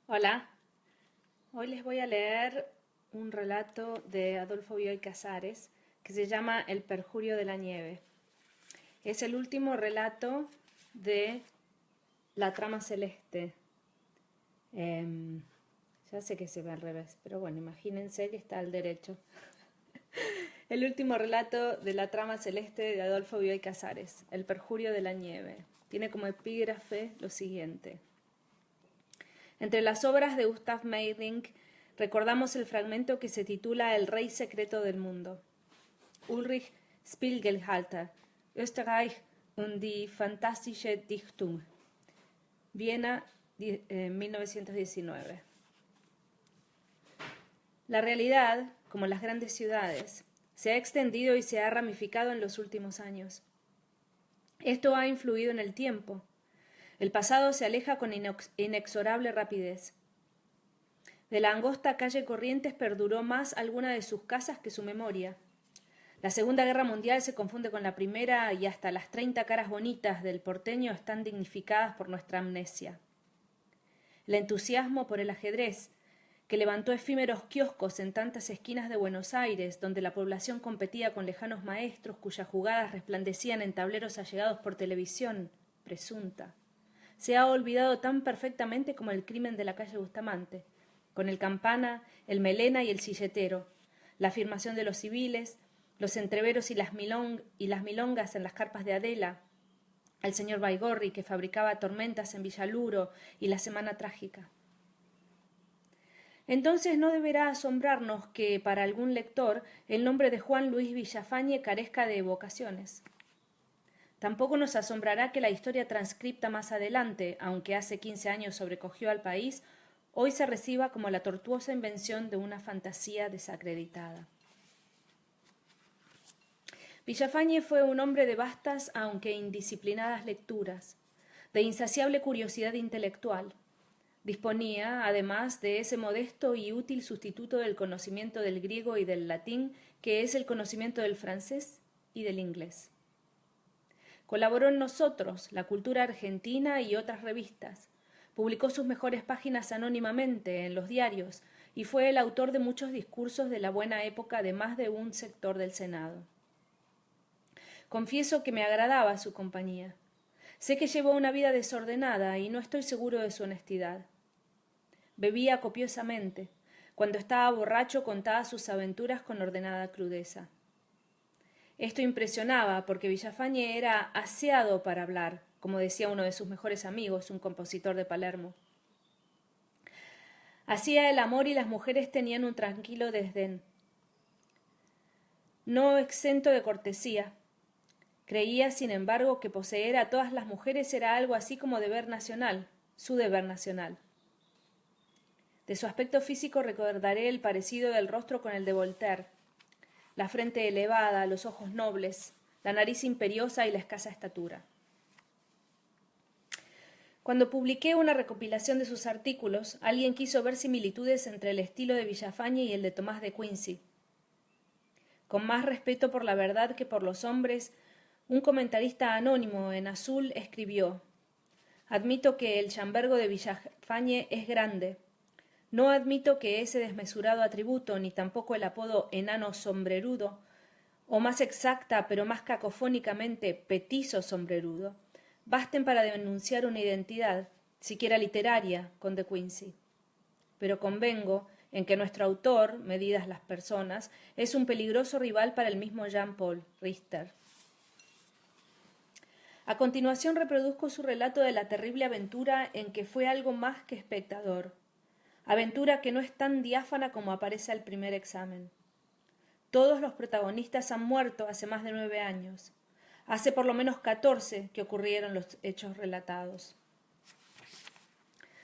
Hola, hoy les voy a leer un relato de Adolfo Bioy Casares que se llama El perjurio de la nieve. Es el último relato de La trama celeste. Ya sé que se ve al revés, pero bueno, imagínense que está al derecho. El último relato de La trama celeste de Adolfo Bioy Casares, El perjurio de la nieve. Tiene como epígrafe lo siguiente. Entre las obras de Gustav Meyrink recordamos el fragmento que se titula El rey secreto del mundo. Ulrich Spiegelhalter, Österreich und die fantastische Dichtung. Viena, 1919. La realidad, como las grandes ciudades, se ha extendido y se ha ramificado en los últimos años. Esto ha influido en el tiempo. El pasado se aleja con inexorable rapidez. De la angosta calle Corrientes perduró más alguna de sus casas que su memoria. La Segunda Guerra Mundial se confunde con la Primera y hasta las 30 caras bonitas del porteño están dignificadas por nuestra amnesia. El entusiasmo por el ajedrez, que levantó efímeros kioscos en tantas esquinas de Buenos Aires, donde la población competía con lejanos maestros cuyas jugadas resplandecían en tableros allegados por televisión, presunta, se ha olvidado tan perfectamente como el crimen de la calle Bustamante, con el campana, el melena y el silletero, la afirmación de los civiles, los entreveros y las milongas en las carpas de Adela, el señor Baigorri que fabricaba tormentas en Villaluro y la Semana Trágica. Entonces no deberá asombrarnos que para algún lector el nombre de Juan Luis Villafañe carezca de evocaciones. Tampoco nos asombrará que la historia transcripta más adelante, aunque hace 15 años sobrecogió al país, hoy se reciba como la tortuosa invención de una fantasía desacreditada. Villafañe fue un hombre de vastas aunque indisciplinadas lecturas, de insaciable curiosidad intelectual. Disponía, además, de ese modesto y útil sustituto del conocimiento del griego y del latín, que es el conocimiento del francés y del inglés. Colaboró en Nosotros, La Cultura Argentina y otras revistas. Publicó sus mejores páginas anónimamente en los diarios y fue el autor de muchos discursos de la buena época de más de un sector del Senado. Confieso que me agradaba su compañía. Sé que llevó una vida desordenada y no estoy seguro de su honestidad. Bebía copiosamente. Cuando estaba borracho contaba sus aventuras con ordenada crudeza. Esto impresionaba porque Villafañe era aseado para hablar, como decía uno de sus mejores amigos, un compositor de Palermo. Hacía el amor y las mujeres tenían un tranquilo desdén, no exento de cortesía. Creía, sin embargo, que poseer a todas las mujeres era algo así como deber nacional, su deber nacional. De su aspecto físico recordaré el parecido del rostro con el de Voltaire, la frente elevada, los ojos nobles, la nariz imperiosa y la escasa estatura. Cuando publiqué una recopilación de sus artículos, alguien quiso ver similitudes entre el estilo de Villafañe y el de Tomás de Quincy. Con más respeto por la verdad que por los hombres, un comentarista anónimo en azul escribió: «Admito que el chambergo de Villafañe es grande. No admito que ese desmesurado atributo, ni tampoco el apodo enano sombrerudo, o más exacta, pero más cacofónicamente petizo sombrerudo, basten para denunciar una identidad, siquiera literaria, con De Quincy. Pero convengo en que nuestro autor, medidas las personas, es un peligroso rival para el mismo Jean-Paul Richter». A continuación reproduzco su relato de la terrible aventura en que fue algo más que espectador. Aventura que no es tan diáfana como aparece al primer examen. Todos los protagonistas han muerto hace más de 9 años. Hace por lo menos 14 que ocurrieron los hechos relatados.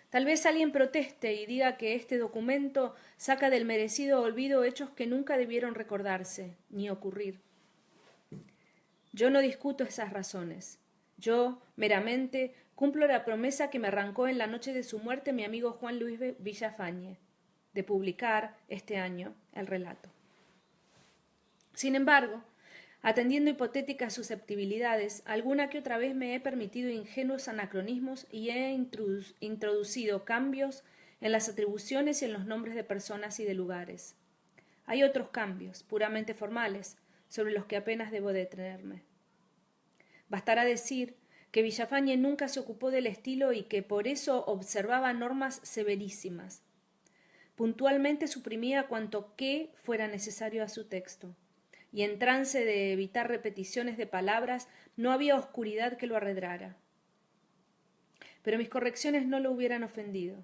Tal vez alguien proteste y diga que este documento saca del merecido olvido hechos que nunca debieron recordarse, ni ocurrir. Yo no discuto esas razones. Yo, meramente, cumplo la promesa que me arrancó en la noche de su muerte mi amigo Juan Luis Villafañe, de publicar, este año, el relato. Sin embargo, atendiendo hipotéticas susceptibilidades, alguna que otra vez me he permitido ingenuos anacronismos y he introducido cambios en las atribuciones y en los nombres de personas y de lugares. Hay otros cambios, puramente formales, sobre los que apenas debo detenerme. Bastará decir que Villafañe nunca se ocupó del estilo y que por eso observaba normas severísimas. Puntualmente suprimía cuanto que fuera necesario a su texto, y en trance de evitar repeticiones de palabras no había oscuridad que lo arredrara. Pero mis correcciones no lo hubieran ofendido.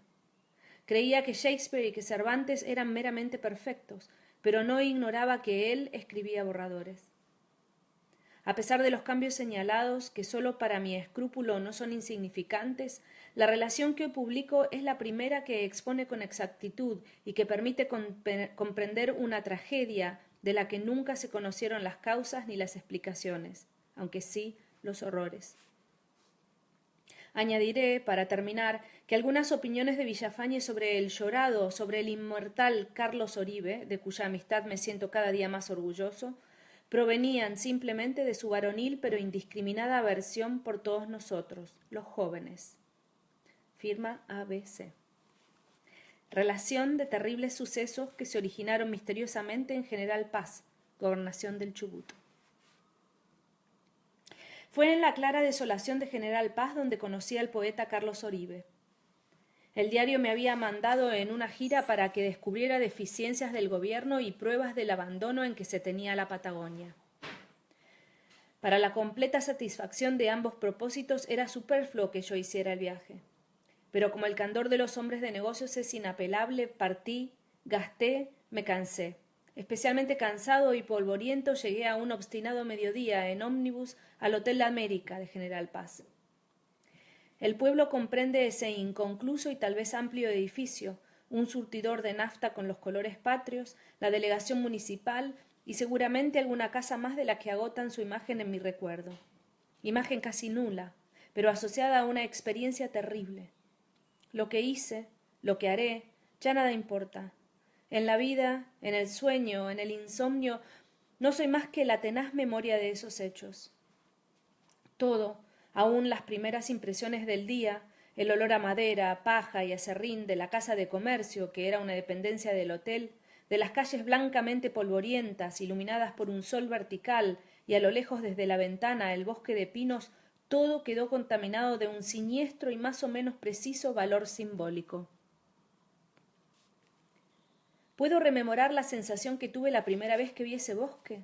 Creía que Shakespeare y que Cervantes eran meramente perfectos, pero no ignoraba que él escribía borradores. A pesar de los cambios señalados, que sólo para mi escrúpulo no son insignificantes, la relación que hoy publico es la primera que expone con exactitud y que permite comprender una tragedia de la que nunca se conocieron las causas ni las explicaciones, aunque sí los horrores. Añadiré, para terminar, que algunas opiniones de Villafañe sobre el llorado, sobre el inmortal Carlos Oribe, de cuya amistad me siento cada día más orgulloso, provenían simplemente de su varonil pero indiscriminada aversión por todos nosotros, los jóvenes. Firma ABC. Relación de terribles sucesos que se originaron misteriosamente en General Paz, gobernación del Chubut. Fue en la clara desolación de General Paz donde conocí al poeta Carlos Oribe. El diario me había mandado en una gira para que descubriera deficiencias del gobierno y pruebas del abandono en que se tenía la Patagonia. Para la completa satisfacción de ambos propósitos era superfluo que yo hiciera el viaje. Pero como el candor de los hombres de negocios es inapelable, partí, gasté, me cansé. Especialmente cansado y polvoriento llegué a un obstinado mediodía en ómnibus al Hotel América de General Paz. El pueblo comprende ese inconcluso y tal vez amplio edificio, un surtidor de nafta con los colores patrios, la delegación municipal y seguramente alguna casa más de la que agotan su imagen en mi recuerdo. Imagen casi nula, pero asociada a una experiencia terrible. Lo que hice, lo que haré, ya nada importa. En la vida, en el sueño, en el insomnio, no soy más que la tenaz memoria de esos hechos. Todo, aún las primeras impresiones del día, el olor a madera, paja y aserrín de la casa de comercio, que era una dependencia del hotel, de las calles blancamente polvorientas, iluminadas por un sol vertical, y a lo lejos desde la ventana el bosque de pinos, todo quedó contaminado de un siniestro y más o menos preciso valor simbólico. ¿Puedo rememorar la sensación que tuve la primera vez que vi ese bosque?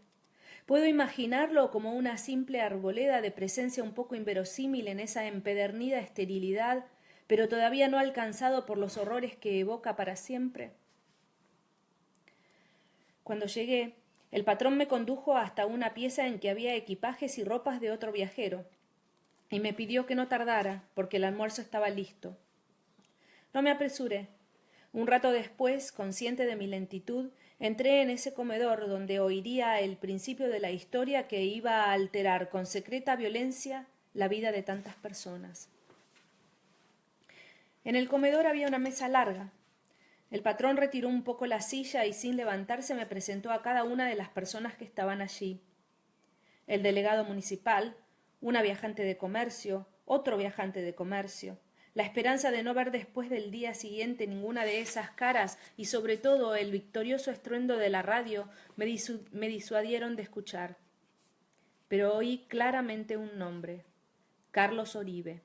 ¿Puedo imaginarlo como una simple arboleda de presencia un poco inverosímil en esa empedernida esterilidad, pero todavía no alcanzado por los horrores que evoca para siempre? Cuando llegué, el patrón me condujo hasta una pieza en que había equipajes y ropas de otro viajero, y me pidió que no tardara, porque el almuerzo estaba listo. No me apresuré. Un rato después, consciente de mi lentitud, entré en ese comedor donde oiría el principio de la historia que iba a alterar con secreta violencia la vida de tantas personas. En el comedor había una mesa larga. El patrón retiró un poco la silla y sin levantarse me presentó a cada una de las personas que estaban allí. El delegado municipal, una viajante de comercio, otro viajante de comercio, la esperanza de no ver después del día siguiente ninguna de esas caras y sobre todo el victorioso estruendo de la radio me disuadieron de escuchar. Pero oí claramente un nombre, Carlos Oribe.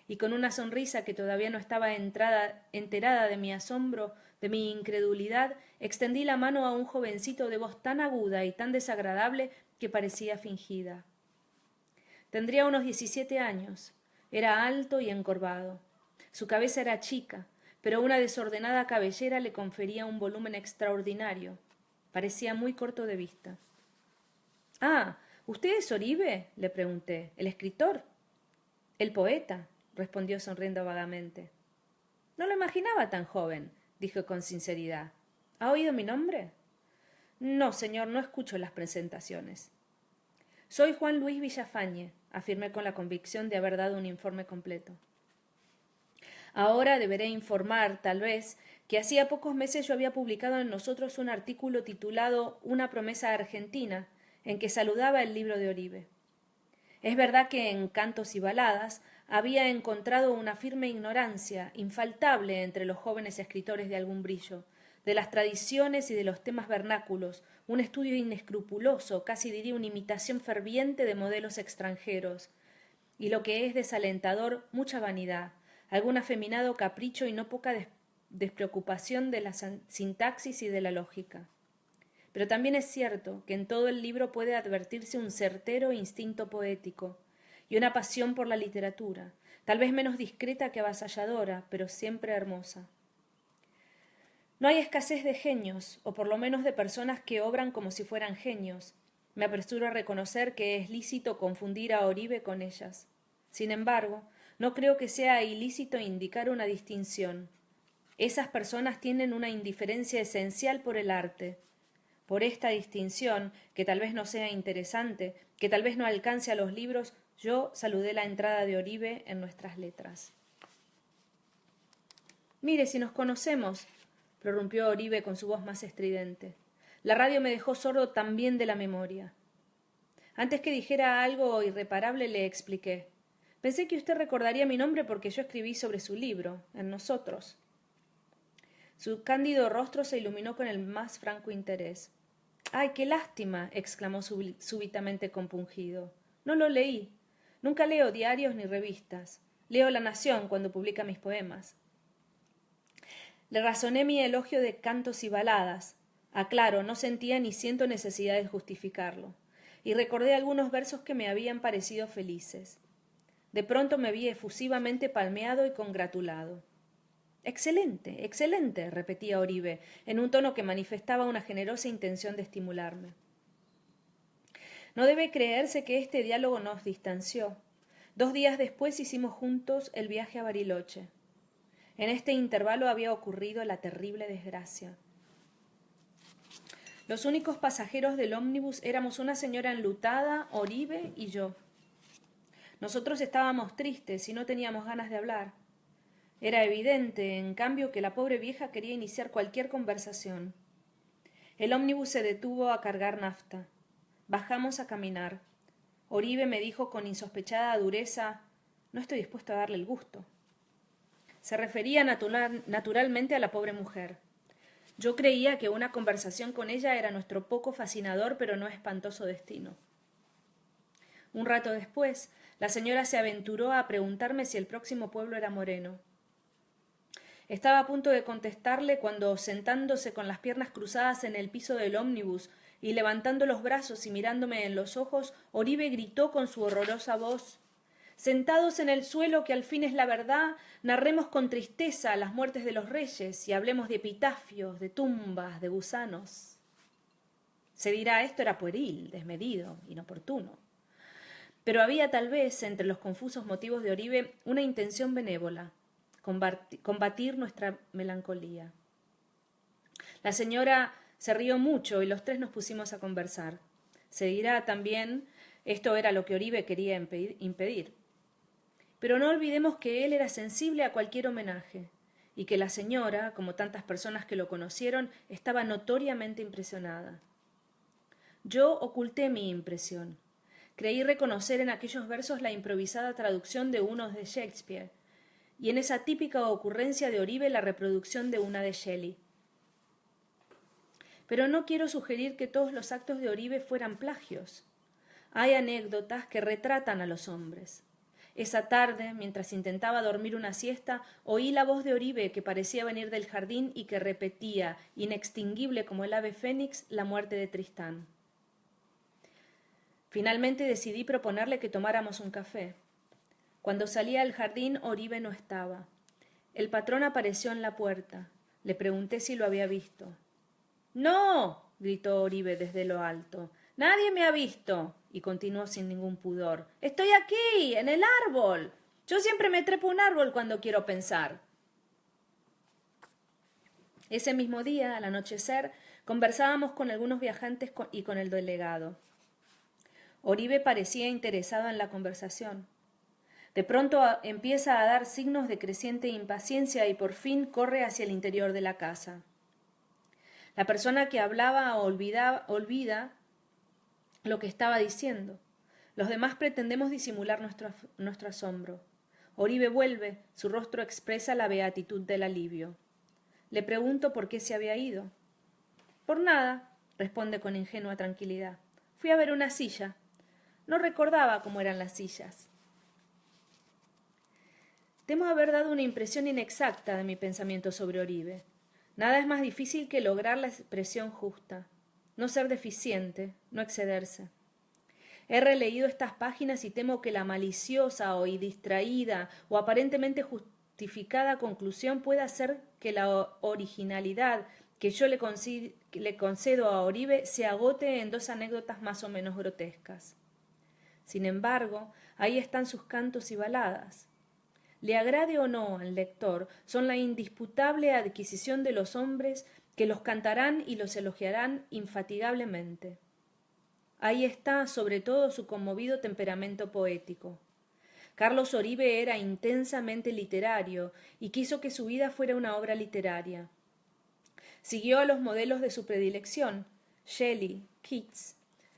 Y con una sonrisa que todavía no estaba enterada de mi asombro, de mi incredulidad, extendí la mano a un jovencito de voz tan aguda y tan desagradable que parecía fingida. Tendría unos 17 años. Era alto y encorvado. Su cabeza era chica, pero una desordenada cabellera le confería un volumen extraordinario. Parecía muy corto de vista. «Ah, ¿usted es Oribe?», le pregunté. «¿El escritor?» «El poeta», respondió sonriendo vagamente. «No lo imaginaba tan joven», dijo con sinceridad. «¿Ha oído mi nombre?» «No, señor, no escucho las presentaciones». «Soy Juan Luis Villafañe», afirmé con la convicción de haber dado un informe completo. Ahora deberé informar, tal vez, que hacía pocos meses yo había publicado en nosotros un artículo titulado Una promesa argentina, en que saludaba el libro de Oribe. Es verdad que en Cantos y Baladas había encontrado una firme ignorancia, infaltable entre los jóvenes escritores de algún brillo, de las tradiciones y de los temas vernáculos, un estudio inescrupuloso, casi diría una imitación ferviente de modelos extranjeros, y lo que es desalentador, mucha vanidad, algún afeminado capricho y no poca despreocupación de la sintaxis y de la lógica. Pero también es cierto que en todo el libro puede advertirse un certero instinto poético y una pasión por la literatura, tal vez menos discreta que avasalladora, pero siempre hermosa. No hay escasez de genios, o por lo menos de personas que obran como si fueran genios. Me apresuro a reconocer que es lícito confundir a Oribe con ellas. Sin embargo, no creo que sea ilícito indicar una distinción. Esas personas tienen una indiferencia esencial por el arte. Por esta distinción, que tal vez no sea interesante, que tal vez no alcance a los libros, yo saludé la entrada de Oribe en nuestras letras. Mire, si nos conocemos, prorrumpió Oribe con su voz más estridente. La radio me dejó sordo también de la memoria. Antes que dijera algo irreparable le expliqué. Pensé que usted recordaría mi nombre porque yo escribí sobre su libro, en Nosotros. Su cándido rostro se iluminó con el más franco interés. ¡Ay, qué lástima! Exclamó súbitamente compungido. No lo leí. Nunca leo diarios ni revistas. Leo La Nación cuando publica mis poemas. Le razoné mi elogio de cantos y baladas. Aclaro, no sentía ni siento necesidad de justificarlo. Y recordé algunos versos que me habían parecido felices. De pronto me vi efusivamente palmeado y congratulado. Excelente, excelente, repetía Oribe, en un tono que manifestaba una generosa intención de estimularme. No debe creerse que este diálogo nos distanció. 2 días después hicimos juntos el viaje a Bariloche. En este intervalo había ocurrido la terrible desgracia. Los únicos pasajeros del ómnibus éramos una señora enlutada, Oribe y yo. Nosotros estábamos tristes y no teníamos ganas de hablar. Era evidente, en cambio, que la pobre vieja quería iniciar cualquier conversación. El ómnibus se detuvo a cargar nafta. Bajamos a caminar. Oribe me dijo con insospechada dureza: «No estoy dispuesto a darle el gusto». Se refería naturalmente a la pobre mujer. Yo creía que una conversación con ella era nuestro poco fascinador pero no espantoso destino. Un rato después, la señora se aventuró a preguntarme si el próximo pueblo era Moreno. Estaba a punto de contestarle cuando, sentándose con las piernas cruzadas en el piso del ómnibus y levantando los brazos y mirándome en los ojos, Oribe gritó con su horrorosa voz: «Sentados en el suelo, que al fin es la verdad, narremos con tristeza las muertes de los reyes y hablemos de epitafios, de tumbas, de gusanos». Se dirá, esto era pueril, desmedido, inoportuno. Pero había tal vez, entre los confusos motivos de Oribe, una intención benévola: combatir nuestra melancolía. La señora se rió mucho y los tres nos pusimos a conversar. Se dirá también, esto era lo que Oribe quería impedir. Pero no olvidemos que él era sensible a cualquier homenaje y que la señora, como tantas personas que lo conocieron, estaba notoriamente impresionada. Yo oculté mi impresión. Creí reconocer en aquellos versos la improvisada traducción de unos de Shakespeare y en esa típica ocurrencia de Oribe la reproducción de una de Shelley. Pero no quiero sugerir que todos los actos de Oribe fueran plagios. Hay anécdotas que retratan a los hombres. Esa tarde, mientras intentaba dormir una siesta, oí la voz de Oribe que parecía venir del jardín y que repetía, inextinguible como el ave fénix, la muerte de Tristán. Finalmente decidí proponerle que tomáramos un café. Cuando salí al jardín, Oribe no estaba. El patrón apareció en la puerta. Le pregunté si lo había visto. «¡No!», gritó Oribe desde lo alto. «Nadie me ha visto», y continuó sin ningún pudor. «Estoy aquí, en el árbol. Yo siempre me trepo un árbol cuando quiero pensar». Ese mismo día, al anochecer, conversábamos con algunos viajantes y con el delegado. Oribe parecía interesado en la conversación. De pronto empieza a dar signos de creciente impaciencia y por fin corre hacia el interior de la casa. La persona que hablaba olvida lo que estaba diciendo. Los demás pretendemos disimular nuestro asombro. Oribe vuelve, su rostro expresa la beatitud del alivio. Le pregunto por qué se había ido. Por nada, responde con ingenua tranquilidad. Fui a ver una silla. No recordaba cómo eran las sillas. Temo haber dado una impresión inexacta de mi pensamiento sobre Oribe. Nada es más difícil que lograr la expresión justa. No ser deficiente, no excederse. He releído estas páginas y temo que la maliciosa o distraída o aparentemente justificada conclusión pueda hacer que la originalidad que yo le concedo a Oribe se agote en dos anécdotas más o menos grotescas. Sin embargo, ahí están sus cantos y baladas. Le agrade o no al lector, son la indisputable adquisición de los hombres que los cantarán y los elogiarán infatigablemente. Ahí está, sobre todo, su conmovido temperamento poético. Carlos Oribe era intensamente literario y quiso que su vida fuera una obra literaria. Siguió a los modelos de su predilección, Shelley, Keats,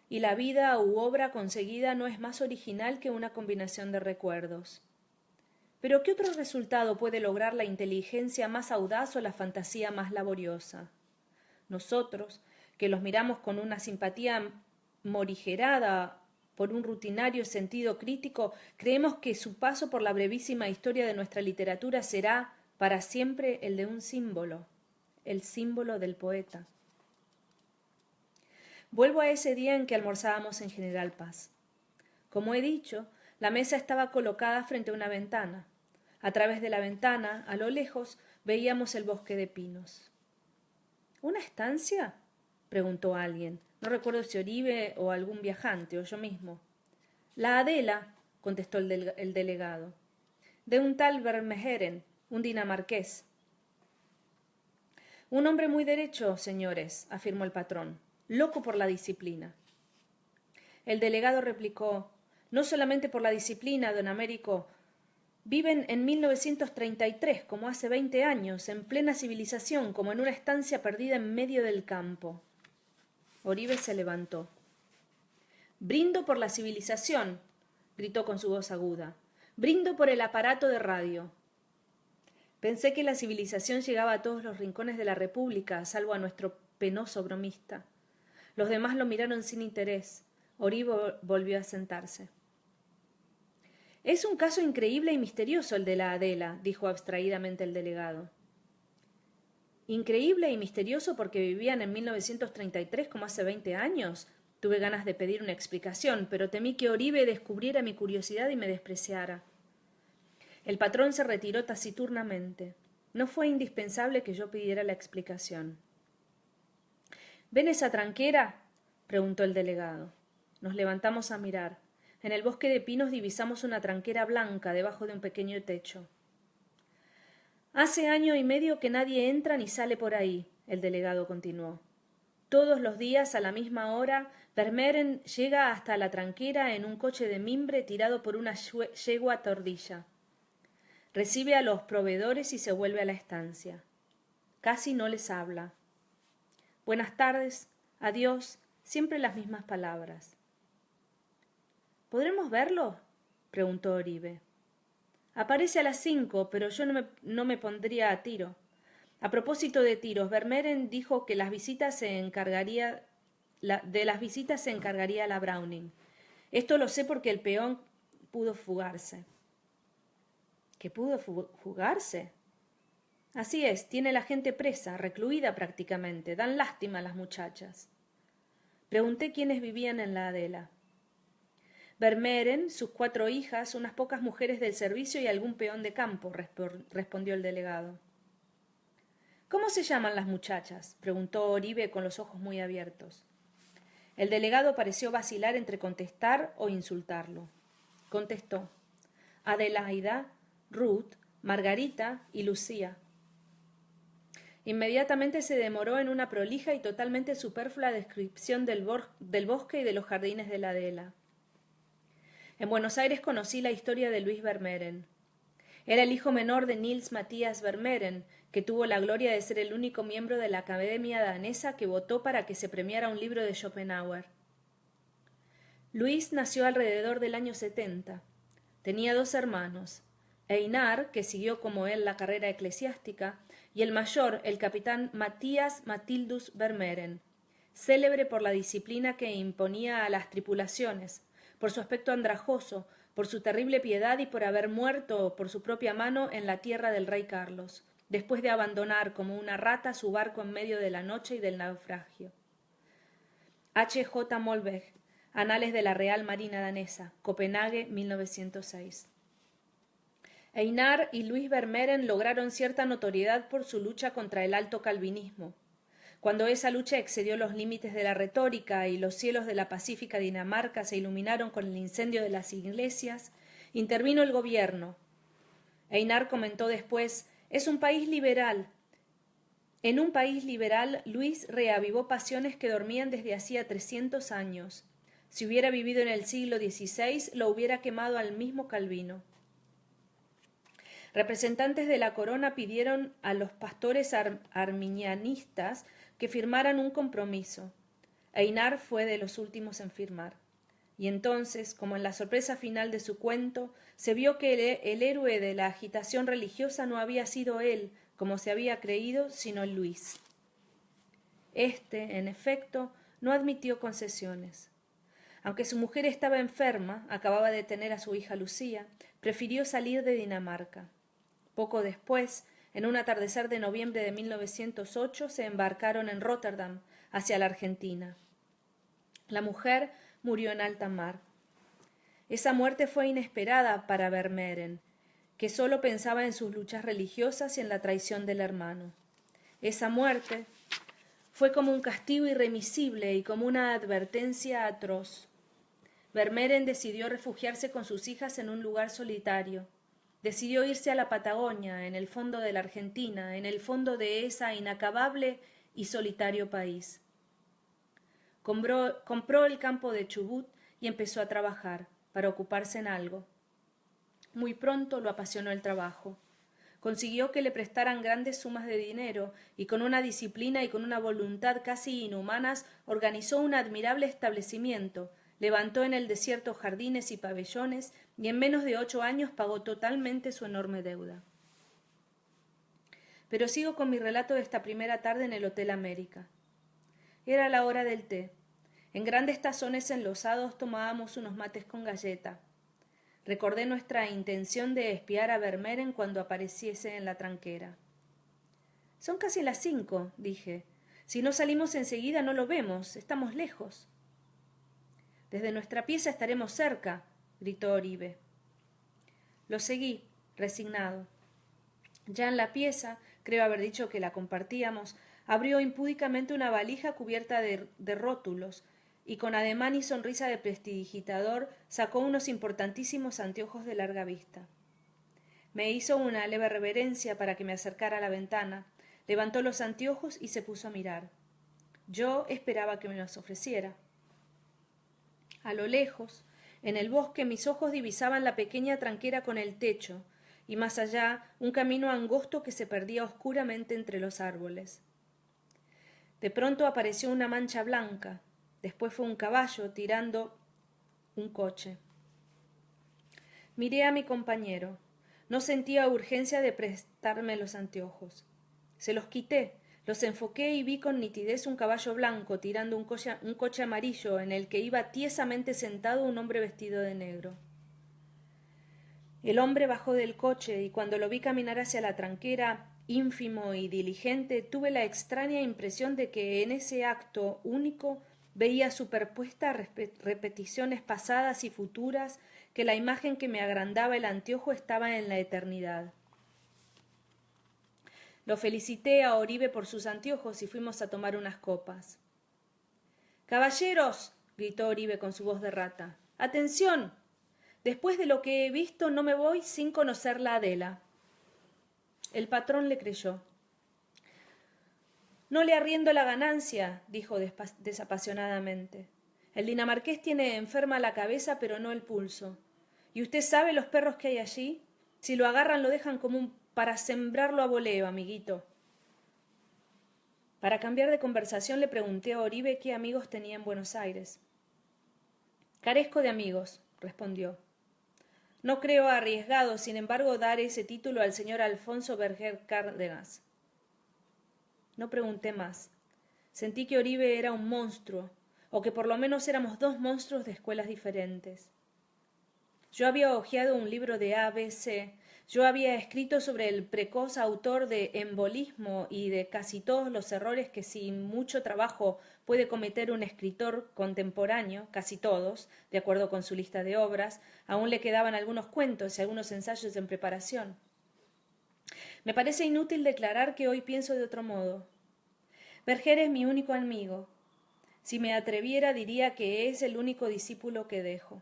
y la vida u obra conseguida no es más original que una combinación de recuerdos. Pero ¿qué otro resultado puede lograr la inteligencia más audaz o la fantasía más laboriosa? Nosotros, que los miramos con una simpatía morigerada por un rutinario sentido crítico, creemos que su paso por la brevísima historia de nuestra literatura será para siempre el de un símbolo, el símbolo del poeta. Vuelvo a ese día en que almorzábamos en General Paz. Como he dicho, la mesa estaba colocada frente a una ventana. A través de la ventana, a lo lejos, veíamos el bosque de pinos. ¿Una estancia?, preguntó alguien. No recuerdo si Oribe o algún viajante, o yo mismo. La Adela, contestó el delegado. De un tal Vermejeren, un dinamarqués. Un hombre muy derecho, señores, afirmó el patrón. Loco por la disciplina. El delegado replicó: no solamente por la disciplina, don Américo. Viven en 1933, como hace 20 años, en plena civilización, como en una estancia perdida en medio del campo. Oribe se levantó. Brindo por la civilización, gritó con su voz aguda. Brindo por el aparato de radio. Pensé que la civilización llegaba a todos los rincones de la República, salvo a nuestro penoso bromista. Los demás lo miraron sin interés. Oribe volvió a sentarse. Es un caso increíble y misterioso el de la Adela, dijo abstraídamente el delegado. ¿Increíble y misterioso porque vivían en 1933 como hace 20 años? Tuve ganas de pedir una explicación, pero temí que Oribe descubriera mi curiosidad y me despreciara. El patrón se retiró taciturnamente. No fue indispensable que yo pidiera la explicación. ¿Ven esa tranquera?, preguntó el delegado. Nos levantamos a mirar. En el bosque de pinos divisamos una tranquera blanca debajo de un pequeño techo. Hace 1 año y medio que nadie entra ni sale por ahí, el delegado continuó. Todos los días, a la misma hora, Vermeeren llega hasta la tranquera en un coche de mimbre tirado por una yegua tordilla. Recibe a los proveedores y se vuelve a la estancia. Casi no les habla. Buenas tardes, adiós, siempre las mismas palabras. ¿Podremos verlo?, preguntó Oribe. Aparece a las 5, pero yo no me pondría a tiro. A propósito de tiros, Vermeeren dijo que de las visitas se encargaría la Browning. Esto lo sé porque el peón pudo fugarse. ¿Que pudo fugarse? Así es, tiene la gente presa, recluida prácticamente. Dan lástima a las muchachas. Pregunté quiénes vivían en la Adela. Vermeeren, sus 4 hijas, unas pocas mujeres del servicio y algún peón de campo, respondió el delegado. ¿Cómo se llaman las muchachas?, preguntó Oribe con los ojos muy abiertos. El delegado pareció vacilar entre contestar o insultarlo. Contestó: Adelaida, Ruth, Margarita y Lucía. Inmediatamente se demoró en una prolija y totalmente superflua descripción del bosque y de los jardines de la Adela. En Buenos Aires conocí la historia de Luis Vermeeren. Era el hijo menor de Niels Matthias Vermeeren, que tuvo la gloria de ser el único miembro de la Academia danesa que votó para que se premiara un libro de Schopenhauer. Luis nació alrededor del año 70. Tenía 2 hermanos, Einar, que siguió como él la carrera eclesiástica, y el mayor, el capitán Matías Matildus Vermeeren, célebre por la disciplina que imponía a las tripulaciones, por su aspecto andrajoso, por su terrible piedad y por haber muerto por su propia mano en la tierra del rey Carlos, después de abandonar como una rata su barco en medio de la noche y del naufragio. H. J. Molbech, Anales de la Real Marina Danesa, Copenhague, 1906. Einar y Luis Vermeeren lograron cierta notoriedad por su lucha contra el alto calvinismo. Cuando esa lucha excedió los límites de la retórica y los cielos de la pacífica Dinamarca se iluminaron con el incendio de las iglesias, intervino el gobierno. Einar comentó después: «Es un país liberal». En un país liberal, Luis reavivó pasiones que dormían desde hacía 300 años. Si hubiera vivido en el siglo XVI, lo hubiera quemado al mismo Calvino. Representantes de la corona pidieron a los pastores arminianistas que firmaran un compromiso. Einar fue de los últimos en firmar. Y entonces, como en la sorpresa final de su cuento, se vio que el héroe de la agitación religiosa no había sido él, como se había creído, sino el Luis. Este, en efecto, no admitió concesiones. Aunque su mujer estaba enferma, acababa de tener a su hija Lucía, prefirió salir de Dinamarca. Poco después, en un atardecer de noviembre de 1908, se embarcaron en Rotterdam, hacia la Argentina. La mujer murió en alta mar. Esa muerte fue inesperada para Vermeeren, que sólo pensaba en sus luchas religiosas y en la traición del hermano. Esa muerte fue como un castigo irremisible y como una advertencia atroz. Vermeeren decidió refugiarse con sus hijas en un lugar solitario. Decidió irse a la Patagonia, en el fondo de la Argentina, en el fondo de esa inacabable y solitario país. Compró el campo de Chubut y empezó a trabajar, para ocuparse en algo. Muy pronto lo apasionó el trabajo. Consiguió que le prestaran grandes sumas de dinero y con una disciplina y con una voluntad casi inhumanas organizó un admirable establecimiento, levantó en el desierto jardines y pabellones y en menos de 8 años pagó totalmente su enorme deuda. Pero sigo con mi relato de esta primera tarde en el Hotel América. Era la hora del té. En grandes tazones enlosados tomábamos unos mates con galleta. Recordé nuestra intención de espiar a Vermeeren cuando apareciese en la tranquera. «Son casi las 5», dije. «Si no salimos enseguida no lo vemos, estamos lejos». «Desde nuestra pieza estaremos cerca», gritó Oribe. Lo seguí, resignado. Ya en la pieza, creo haber dicho que la compartíamos, abrió impúdicamente una valija cubierta de rótulos, y con ademán y sonrisa de prestidigitador sacó unos importantísimos anteojos de larga vista. Me hizo una leve reverencia para que me acercara a la ventana, levantó los anteojos y se puso a mirar. Yo esperaba que me los ofreciera. A lo lejos, en el bosque, mis ojos divisaban la pequeña tranquera con el techo, y más allá un camino angosto que se perdía oscuramente entre los árboles. De pronto apareció una mancha blanca. Después fue un caballo tirando un coche. Miré a mi compañero. No sentía urgencia de prestarme los anteojos. Se los quité, los enfoqué y vi con nitidez un caballo blanco tirando un coche amarillo en el que iba tiesamente sentado un hombre vestido de negro. El hombre bajó del coche y cuando lo vi caminar hacia la tranquera, ínfimo y diligente, tuve la extraña impresión de que en ese acto único veía superpuestas repeticiones pasadas y futuras, que la imagen que me agrandaba el anteojo estaba en la eternidad. Lo felicité a Oribe por sus anteojos y fuimos a tomar unas copas. «¡Caballeros!», gritó Oribe con su voz de rata. «¡Atención! Después de lo que he visto no me voy sin conocer la Adela». El patrón le creyó. «No le arriendo la ganancia», dijo desapasionadamente. «El dinamarqués tiene enferma la cabeza, pero no el pulso. ¿Y usted sabe los perros que hay allí? Si lo agarran lo dejan como para sembrarlo a voleo, amiguito». Para cambiar de conversación le pregunté a Oribe qué amigos tenía en Buenos Aires. «Carezco de amigos», respondió. No creo arriesgado, sin embargo, dar ese título al señor Alfonso Berger Cárdenas. No pregunté más. Sentí que Oribe era un monstruo, o que por lo menos éramos dos monstruos de escuelas diferentes. Yo había hojeado un libro de ABC, yo había escrito sobre el precoz autor de Embolismo y de casi todos los errores que sin mucho trabajo puede cometer un escritor contemporáneo, casi todos, de acuerdo con su lista de obras. Aún le quedaban algunos cuentos y algunos ensayos en preparación. Me parece inútil declarar que hoy pienso de otro modo. Berger es mi único amigo. Si me atreviera diría que es el único discípulo que dejo.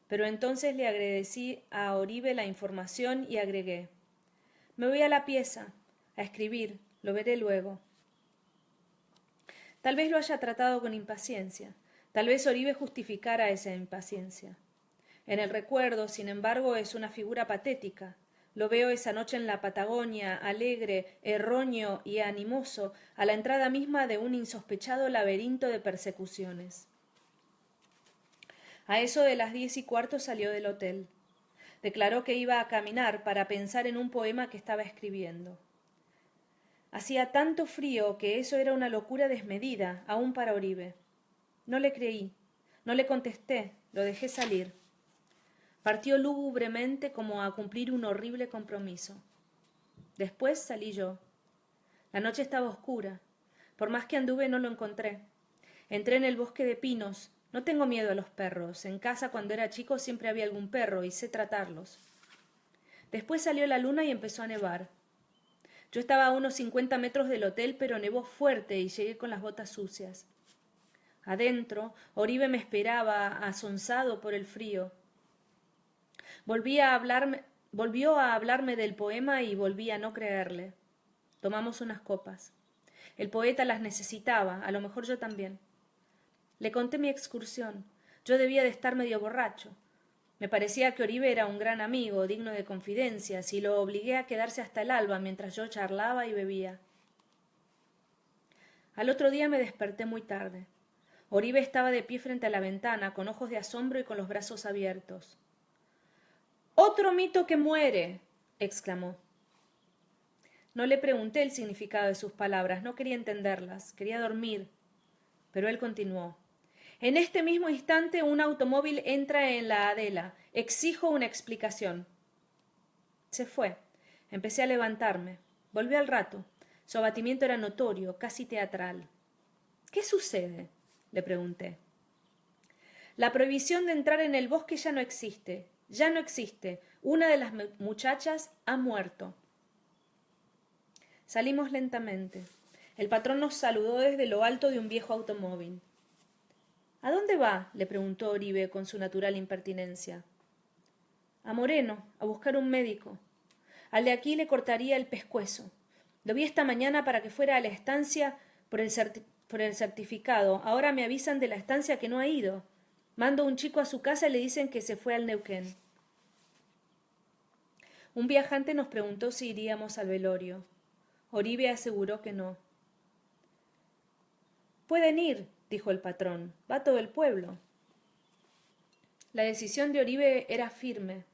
Pero entonces le agradecí a Oribe la información y agregué: me voy a la pieza, a escribir, lo veré luego. Tal vez lo haya tratado con impaciencia, tal vez Oribe justificara esa impaciencia. En el recuerdo, sin embargo, es una figura patética. Lo veo esa noche en la Patagonia, alegre, erróneo y animoso, a la entrada misma de un insospechado laberinto de persecuciones. A eso de las 10:15 salió del hotel. Declaró que iba a caminar para pensar en un poema que estaba escribiendo. Hacía tanto frío que eso era una locura desmedida, aún para Oribe. No le creí, no le contesté, lo dejé salir. Partió lúgubremente como a cumplir un horrible compromiso. Después salí yo. La noche estaba oscura. Por más que anduve no lo encontré. Entré en el bosque de pinos. No tengo miedo a los perros. En casa cuando era chico siempre había algún perro y sé tratarlos. Después salió la luna y empezó a nevar. Yo estaba a unos 50 metros del hotel, pero nevó fuerte y llegué con las botas sucias. Adentro, Oribe me esperaba, asonsado por el frío. Volvió a hablarme del poema y volví a no creerle. Tomamos unas copas. El poeta las necesitaba, a lo mejor yo también. Le conté mi excursión. Yo debía de estar medio borracho. Me parecía que Oribe era un gran amigo, digno de confidencias, y lo obligué a quedarse hasta el alba mientras yo charlaba y bebía. Al otro día me desperté muy tarde. Oribe estaba de pie frente a la ventana, con ojos de asombro y con los brazos abiertos. «¡Otro mito que muere!» exclamó. No le pregunté el significado de sus palabras, no quería entenderlas, quería dormir. Pero él continuó. «En este mismo instante un automóvil entra en la Adela. Exijo una explicación». Se fue. Empecé a levantarme. Volví al rato. Su abatimiento era notorio, casi teatral. «¿Qué sucede?», le pregunté. «La prohibición de entrar en el bosque ya no existe. Ya no existe. Una de las muchachas ha muerto». Salimos lentamente. El patrón nos saludó desde lo alto de un viejo automóvil. «¿A dónde va?», le preguntó Oribe con su natural impertinencia. «A Moreno, a buscar un médico. Al de aquí le cortaría el pescuezo. Lo vi esta mañana para que fuera a la estancia por el certificado. Ahora me avisan de la estancia que no ha ido. Mando un chico a su casa y le dicen que se fue al Neuquén». Un viajante nos preguntó si iríamos al velorio. Oribe aseguró que no. «Pueden ir», dijo el patrón. «Va todo el pueblo». La decisión de Oribe era firme.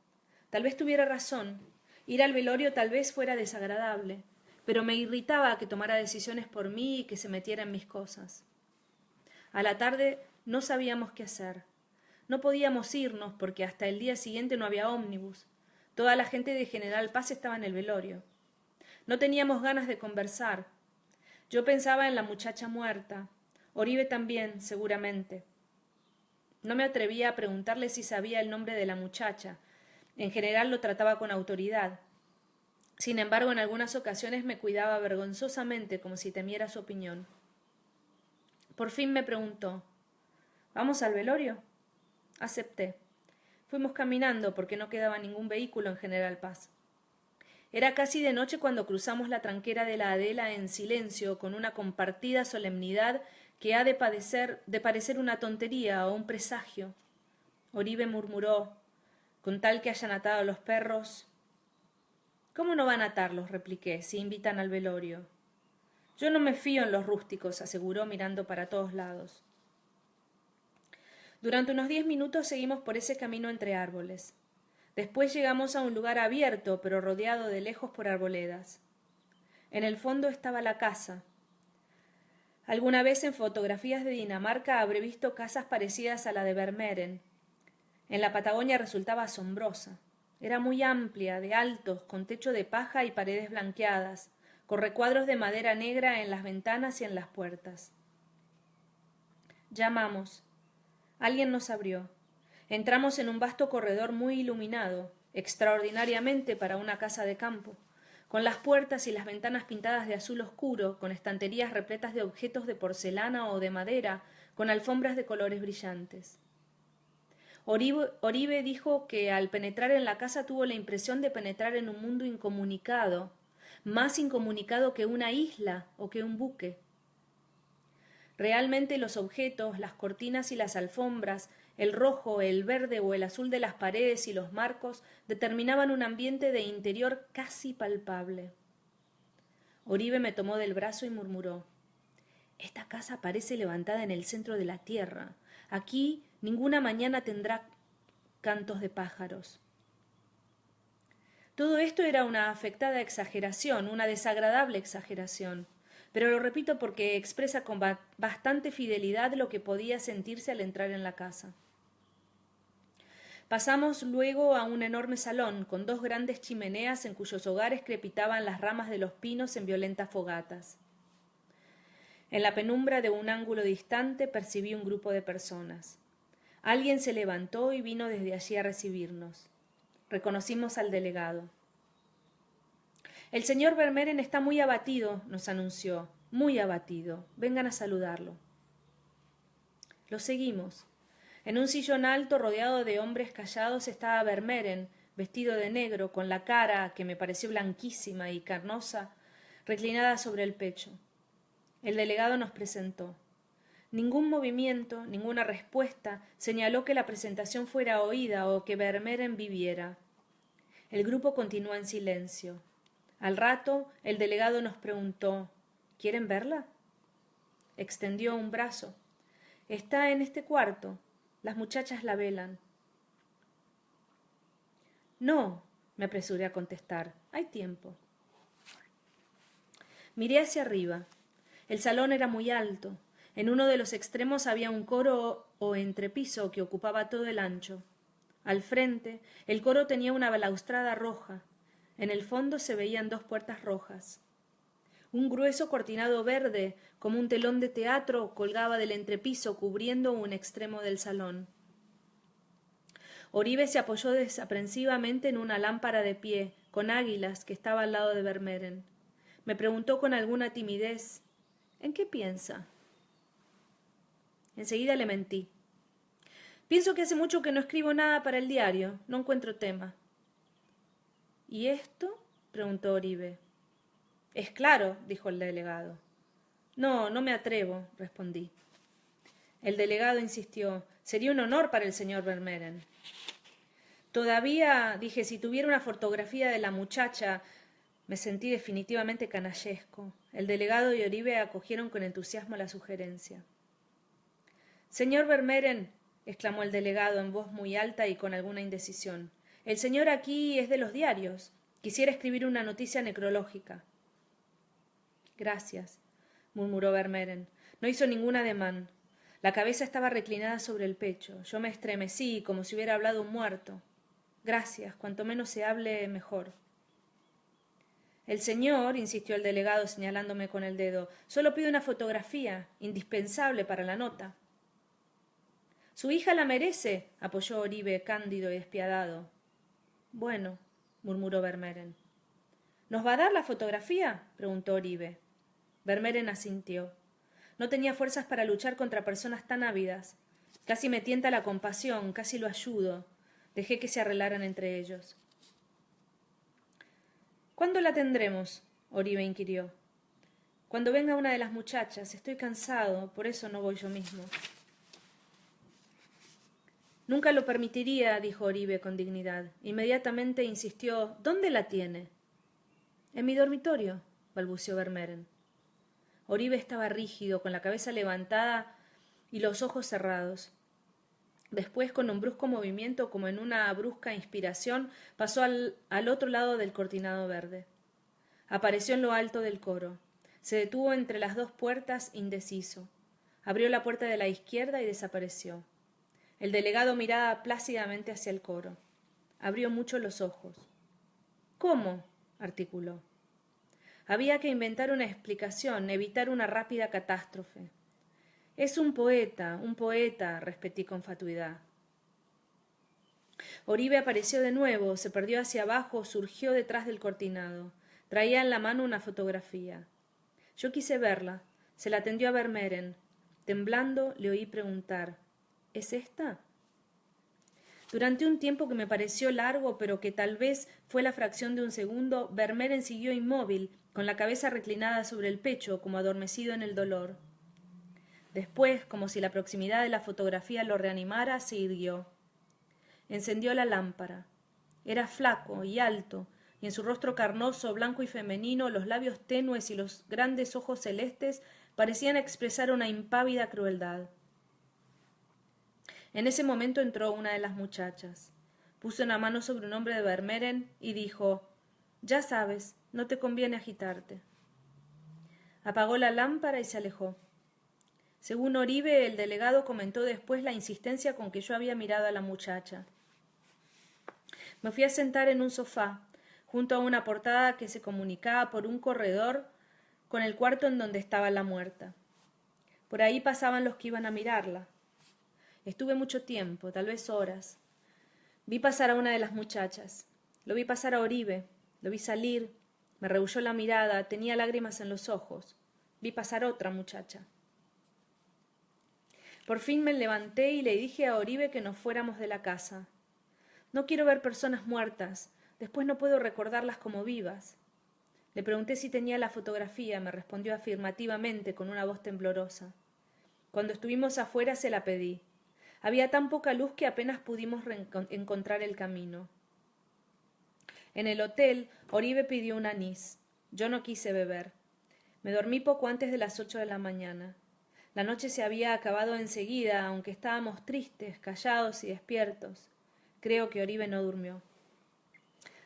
Tal vez tuviera razón. Ir al velorio tal vez fuera desagradable, pero me irritaba que tomara decisiones por mí y que se metiera en mis cosas. A la tarde no sabíamos qué hacer. No podíamos irnos porque hasta el día siguiente no había ómnibus. Toda la gente de General Paz estaba en el velorio. No teníamos ganas de conversar. Yo pensaba en la muchacha muerta. Oribe también, seguramente. No me atrevía a preguntarle si sabía el nombre de la muchacha. En general lo trataba con autoridad. Sin embargo, en algunas ocasiones me cuidaba vergonzosamente, como si temiera su opinión. Por fin me preguntó: «¿Vamos al velorio?». Acepté. Fuimos caminando porque no quedaba ningún vehículo en General Paz. Era casi de noche cuando cruzamos la tranquera de la Adela en silencio, con una compartida solemnidad que ha de parecer una tontería o un presagio. Oribe murmuró: «Con tal que hayan atado a los perros». «¿Cómo no van a atarlos?», repliqué, «si invitan al velorio». «Yo no me fío en los rústicos», aseguró mirando para todos lados. Durante unos 10 minutos seguimos por ese camino entre árboles. Después llegamos a un lugar abierto, pero rodeado de lejos por arboledas. En el fondo estaba la casa. Alguna vez en fotografías de Dinamarca habré visto casas parecidas a la de Vermeeren. En la Patagonia resultaba asombrosa. Era muy amplia, de altos, con techo de paja y paredes blanqueadas, con recuadros de madera negra en las ventanas y en las puertas. Llamamos. Alguien nos abrió. Entramos en un vasto corredor muy iluminado, extraordinariamente para una casa de campo, con las puertas y las ventanas pintadas de azul oscuro, con estanterías repletas de objetos de porcelana o de madera, con alfombras de colores brillantes. Oribe dijo que al penetrar en la casa tuvo la impresión de penetrar en un mundo incomunicado, más incomunicado que una isla o que un buque. Realmente los objetos, las cortinas y las alfombras, el rojo, el verde o el azul de las paredes y los marcos determinaban un ambiente de interior casi palpable. Oribe me tomó del brazo y murmuró: «Esta casa parece levantada en el centro de la tierra. Aquí ninguna mañana tendrá cantos de pájaros». Todo esto era una afectada exageración, una desagradable exageración, pero lo repito porque expresa con bastante fidelidad lo que podía sentirse al entrar en la casa. Pasamos luego a un enorme salón, con 2 grandes chimeneas en cuyos hogares crepitaban las ramas de los pinos en violentas fogatas. En la penumbra de un ángulo distante percibí un grupo de personas. Alguien se levantó y vino desde allí a recibirnos. Reconocimos al delegado. «El señor Vermeeren está muy abatido», nos anunció, «muy abatido. Vengan a saludarlo». Lo seguimos. En un sillón alto rodeado de hombres callados estaba Vermeeren, vestido de negro, con la cara, que me pareció blanquísima y carnosa, reclinada sobre el pecho. El delegado nos presentó. Ningún movimiento, ninguna respuesta señaló que la presentación fuera oída o que Vermeeren viviera. El grupo continuó en silencio. Al rato, el delegado nos preguntó: «¿Quieren verla?». Extendió un brazo. «Está en este cuarto. Las muchachas la velan». «No», me apresuré a contestar. «Hay tiempo». Miré hacia arriba. El salón era muy alto. En uno de los extremos había un coro o entrepiso que ocupaba todo el ancho. Al frente, el coro tenía una balaustrada roja. En el fondo se veían 2 puertas rojas. Un grueso cortinado verde, como un telón de teatro, colgaba del entrepiso cubriendo un extremo del salón. Oribe se apoyó desaprensivamente en una lámpara de pie, con águilas, que estaba al lado de Vermeeren. Me preguntó con alguna timidez: «¿En qué piensa?». Enseguida le mentí. «Pienso que hace mucho que no escribo nada para el diario. No encuentro tema». «¿Y esto?», preguntó Oribe. «Es claro», dijo el delegado. «No, no me atrevo», respondí. El delegado insistió: «Sería un honor para el señor Vermeeren». Todavía, dije, si tuviera una fotografía de la muchacha. Me sentí definitivamente canallesco. El delegado y Oribe acogieron con entusiasmo la sugerencia. «Señor Vermeeren», exclamó el delegado en voz muy alta y con alguna indecisión, «el señor aquí es de los diarios. Quisiera escribir una noticia necrológica». «Gracias», murmuró Vermeeren. No hizo ningún ademán. La cabeza estaba reclinada sobre el pecho. Yo me estremecí como si hubiera hablado un muerto. «Gracias, cuanto menos se hable, mejor». «El señor», insistió el delegado señalándome con el dedo, «solo pide una fotografía, indispensable para la nota». «Su hija la merece», apoyó Oribe, cándido y despiadado. «Bueno», murmuró Vermeeren. «¿Nos va a dar la fotografía?», preguntó Oribe. Vermeeren asintió. No tenía fuerzas para luchar contra personas tan ávidas. Casi me tienta la compasión, casi lo ayudo. Dejé que se arreglaran entre ellos. «¿Cuándo la tendremos?», Oribe inquirió. «Cuando venga una de las muchachas. Estoy cansado, por eso no voy yo mismo». «Nunca lo permitiría», dijo Oribe con dignidad. Inmediatamente insistió: «¿Dónde la tiene?». «En mi dormitorio», balbuceó Vermeeren. Oribe estaba rígido, con la cabeza levantada y los ojos cerrados. Después, con un brusco movimiento, como en una brusca inspiración, pasó al otro lado del cortinado verde. Apareció en lo alto del coro. Se detuvo entre las dos puertas, indeciso. Abrió la puerta de la izquierda y desapareció. El delegado miraba plácidamente hacia el coro. Abrió mucho los ojos. ¿Cómo? Articuló. Había que inventar una explicación, evitar una rápida catástrofe. Es un poeta, repetí con fatuidad. Oribe apareció de nuevo, se perdió hacia abajo, surgió detrás del cortinado. Traía en la mano una fotografía. Yo quise verla. Se la tendió a Vermeeren. Temblando, le oí preguntar: ¿Es esta? Durante un tiempo que me pareció largo, pero que tal vez fue la fracción de un segundo, Vermeeren siguió inmóvil, con la cabeza reclinada sobre el pecho, como adormecido en el dolor. Después, como si la proximidad de la fotografía lo reanimara, se irguió. Encendió la lámpara. Era flaco y alto, y en su rostro carnoso, blanco y femenino, los labios tenues y los grandes ojos celestes parecían expresar una impávida crueldad. En ese momento entró una de las muchachas. Puso una mano sobre un hombro de Vermeeren y dijo: «Ya sabes, no te conviene agitarte». Apagó la lámpara y se alejó. Según Oribe, el delegado comentó después la insistencia con que yo había mirado a la muchacha. Me fui a sentar en un sofá, junto a una portada que se comunicaba por un corredor con el cuarto en donde estaba la muerta. Por ahí pasaban los que iban a mirarla. Estuve mucho tiempo, tal vez horas. Vi pasar a una de las muchachas. Lo vi pasar a Oribe. Lo vi salir. Me rehuyó la mirada. Tenía lágrimas en los ojos. Vi pasar otra muchacha. Por fin me levanté y le dije a Oribe que nos fuéramos de la casa. No quiero ver personas muertas. Después no puedo recordarlas como vivas. Le pregunté si tenía la fotografía. Me respondió afirmativamente con una voz temblorosa. Cuando estuvimos afuera se la pedí. Había tan poca luz que apenas pudimos encontrar el camino. En el hotel, Oribe pidió un anís. Yo no quise beber. Me dormí poco antes de las 8 de la mañana. La noche se había acabado enseguida, aunque estábamos tristes, callados y despiertos. Creo que Oribe no durmió.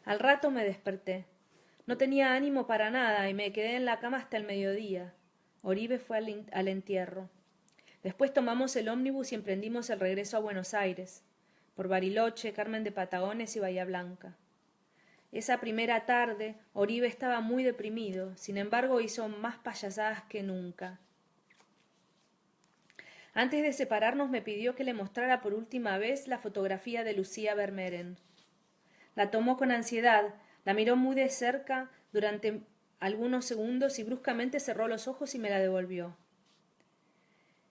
Al rato me desperté. No tenía ánimo para nada y me quedé en la cama hasta el mediodía. Oribe fue al entierro. Después tomamos el ómnibus y emprendimos el regreso a Buenos Aires, por Bariloche, Carmen de Patagones y Bahía Blanca. Esa primera tarde, Oribe estaba muy deprimido, sin embargo hizo más payasadas que nunca. Antes de separarnos me pidió que le mostrara por última vez la fotografía de Lucía Vermeeren. La tomó con ansiedad, la miró muy de cerca durante algunos segundos y bruscamente cerró los ojos y me la devolvió.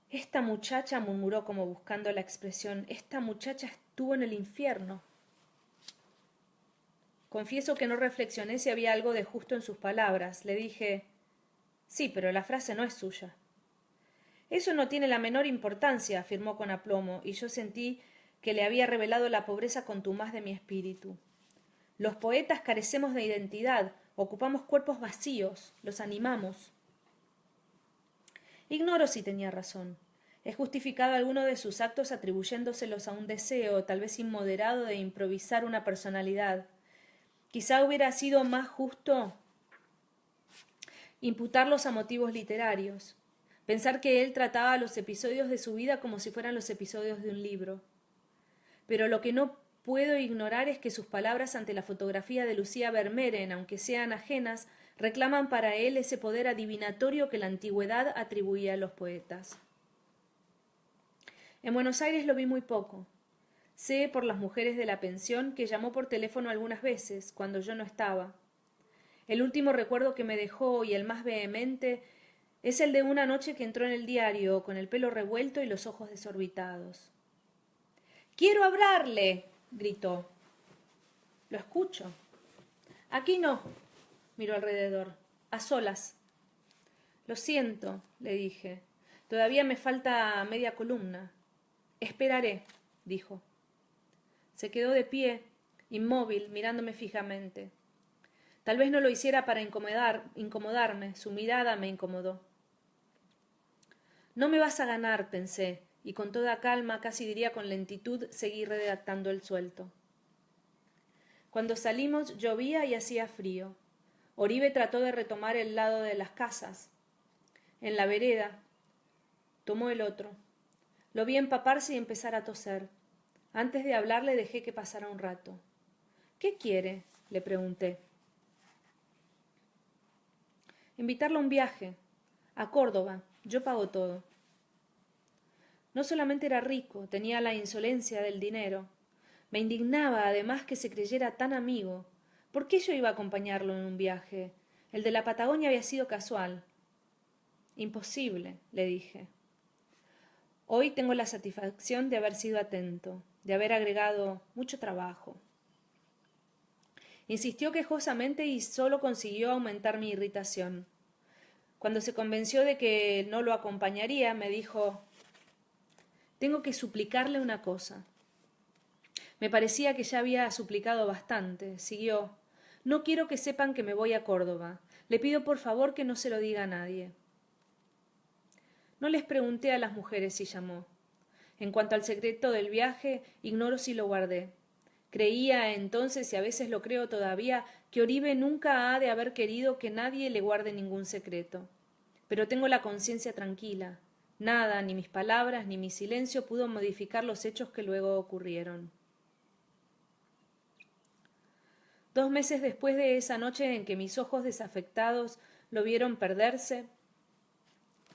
Esta muchacha, murmuró como buscando la expresión, esta muchacha estuvo en el infierno. Confieso que no reflexioné si había algo de justo en sus palabras. Le dije: sí, pero la frase no es suya. Eso no tiene la menor importancia, afirmó con aplomo, y yo sentí que le había revelado la pobreza contumaz de mi espíritu. Los poetas carecemos de identidad, ocupamos cuerpos vacíos, los animamos. Ignoro si tenía razón. He justificado alguno de sus actos atribuyéndoselos a un deseo, tal vez inmoderado, de improvisar una personalidad. Quizá hubiera sido más justo imputarlos a motivos literarios, pensar que él trataba los episodios de su vida como si fueran los episodios de un libro. Pero lo que no puedo ignorar es que sus palabras ante la fotografía de Lucía Vermeeren, aunque sean ajenas, reclaman para él ese poder adivinatorio que la antigüedad atribuía a los poetas. En Buenos Aires lo vi muy poco. Sé por las mujeres de la pensión que llamó por teléfono algunas veces, cuando yo no estaba. El último recuerdo que me dejó, y el más vehemente, es el de una noche que entró en el diario, con el pelo revuelto y los ojos desorbitados. «¡Quiero hablarle!», gritó. «Lo escucho». «Aquí no», miró alrededor. «A solas». «Lo siento», le dije. «Todavía me falta media columna». «Esperaré», dijo. Se quedó de pie, inmóvil, mirándome fijamente. Tal vez no lo hiciera para incomodarme, su mirada me incomodó. «No me vas a ganar», pensé, y con toda calma, casi diría con lentitud, seguí redactando el suelto. Cuando salimos llovía y hacía frío. Oribe trató de retomar el lado de las casas. En la vereda tomó el otro. Lo vi empaparse y empezar a toser. Antes de hablarle dejé que pasara un rato. ¿Qué quiere?, le pregunté. Invitarlo a un viaje. A Córdoba. Yo pago todo. No solamente era rico, tenía la insolencia del dinero. Me indignaba, además, que se creyera tan amigo. ¿Por qué yo iba a acompañarlo en un viaje? El de la Patagonia había sido casual. Imposible, le dije. Hoy tengo la satisfacción de haber sido atento, de haber agregado mucho trabajo. Insistió quejosamente y solo consiguió aumentar mi irritación. Cuando se convenció de que no lo acompañaría, me dijo: «Tengo que suplicarle una cosa». Me parecía que ya había suplicado bastante. Siguió: «No quiero que sepan que me voy a Córdoba. Le pido por favor que no se lo diga a nadie». No les pregunté a las mujeres si llamó. En cuanto al secreto del viaje, ignoro si lo guardé. Creía entonces, y a veces lo creo todavía, que Oribe nunca ha de haber querido que nadie le guarde ningún secreto. Pero tengo la conciencia tranquila. Nada, ni mis palabras, ni mi silencio pudo modificar los hechos que luego ocurrieron. 2 meses después de esa noche en que mis ojos desafectados lo vieron perderse,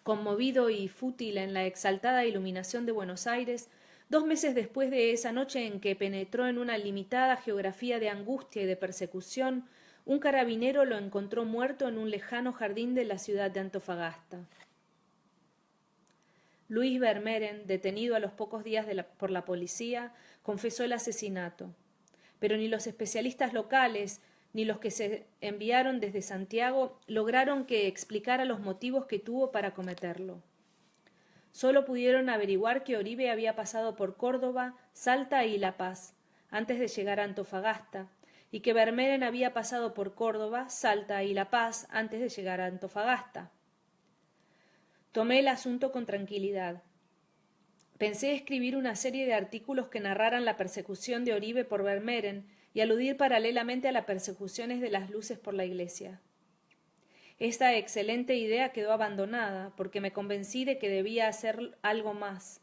conmovido y fútil en la exaltada iluminación de Buenos Aires, 2 meses después de esa noche en que penetró en una limitada geografía de angustia y de persecución, un carabinero lo encontró muerto en un lejano jardín de la ciudad de Antofagasta. Luis Vermeeren, detenido a los pocos días por la policía, confesó el asesinato. Pero ni los especialistas locales ni los que se enviaron desde Santiago lograron que explicara los motivos que tuvo para cometerlo. Solo pudieron averiguar que Oribe había pasado por Córdoba, Salta y La Paz, antes de llegar a Antofagasta, y que Vermeeren había pasado por Córdoba, Salta y La Paz antes de llegar a Antofagasta. Tomé el asunto con tranquilidad. Pensé escribir una serie de artículos que narraran la persecución de Oribe por Vermeeren y aludir paralelamente a las persecuciones de las luces por la iglesia. Esta excelente idea quedó abandonada porque me convencí de que debía hacer algo más.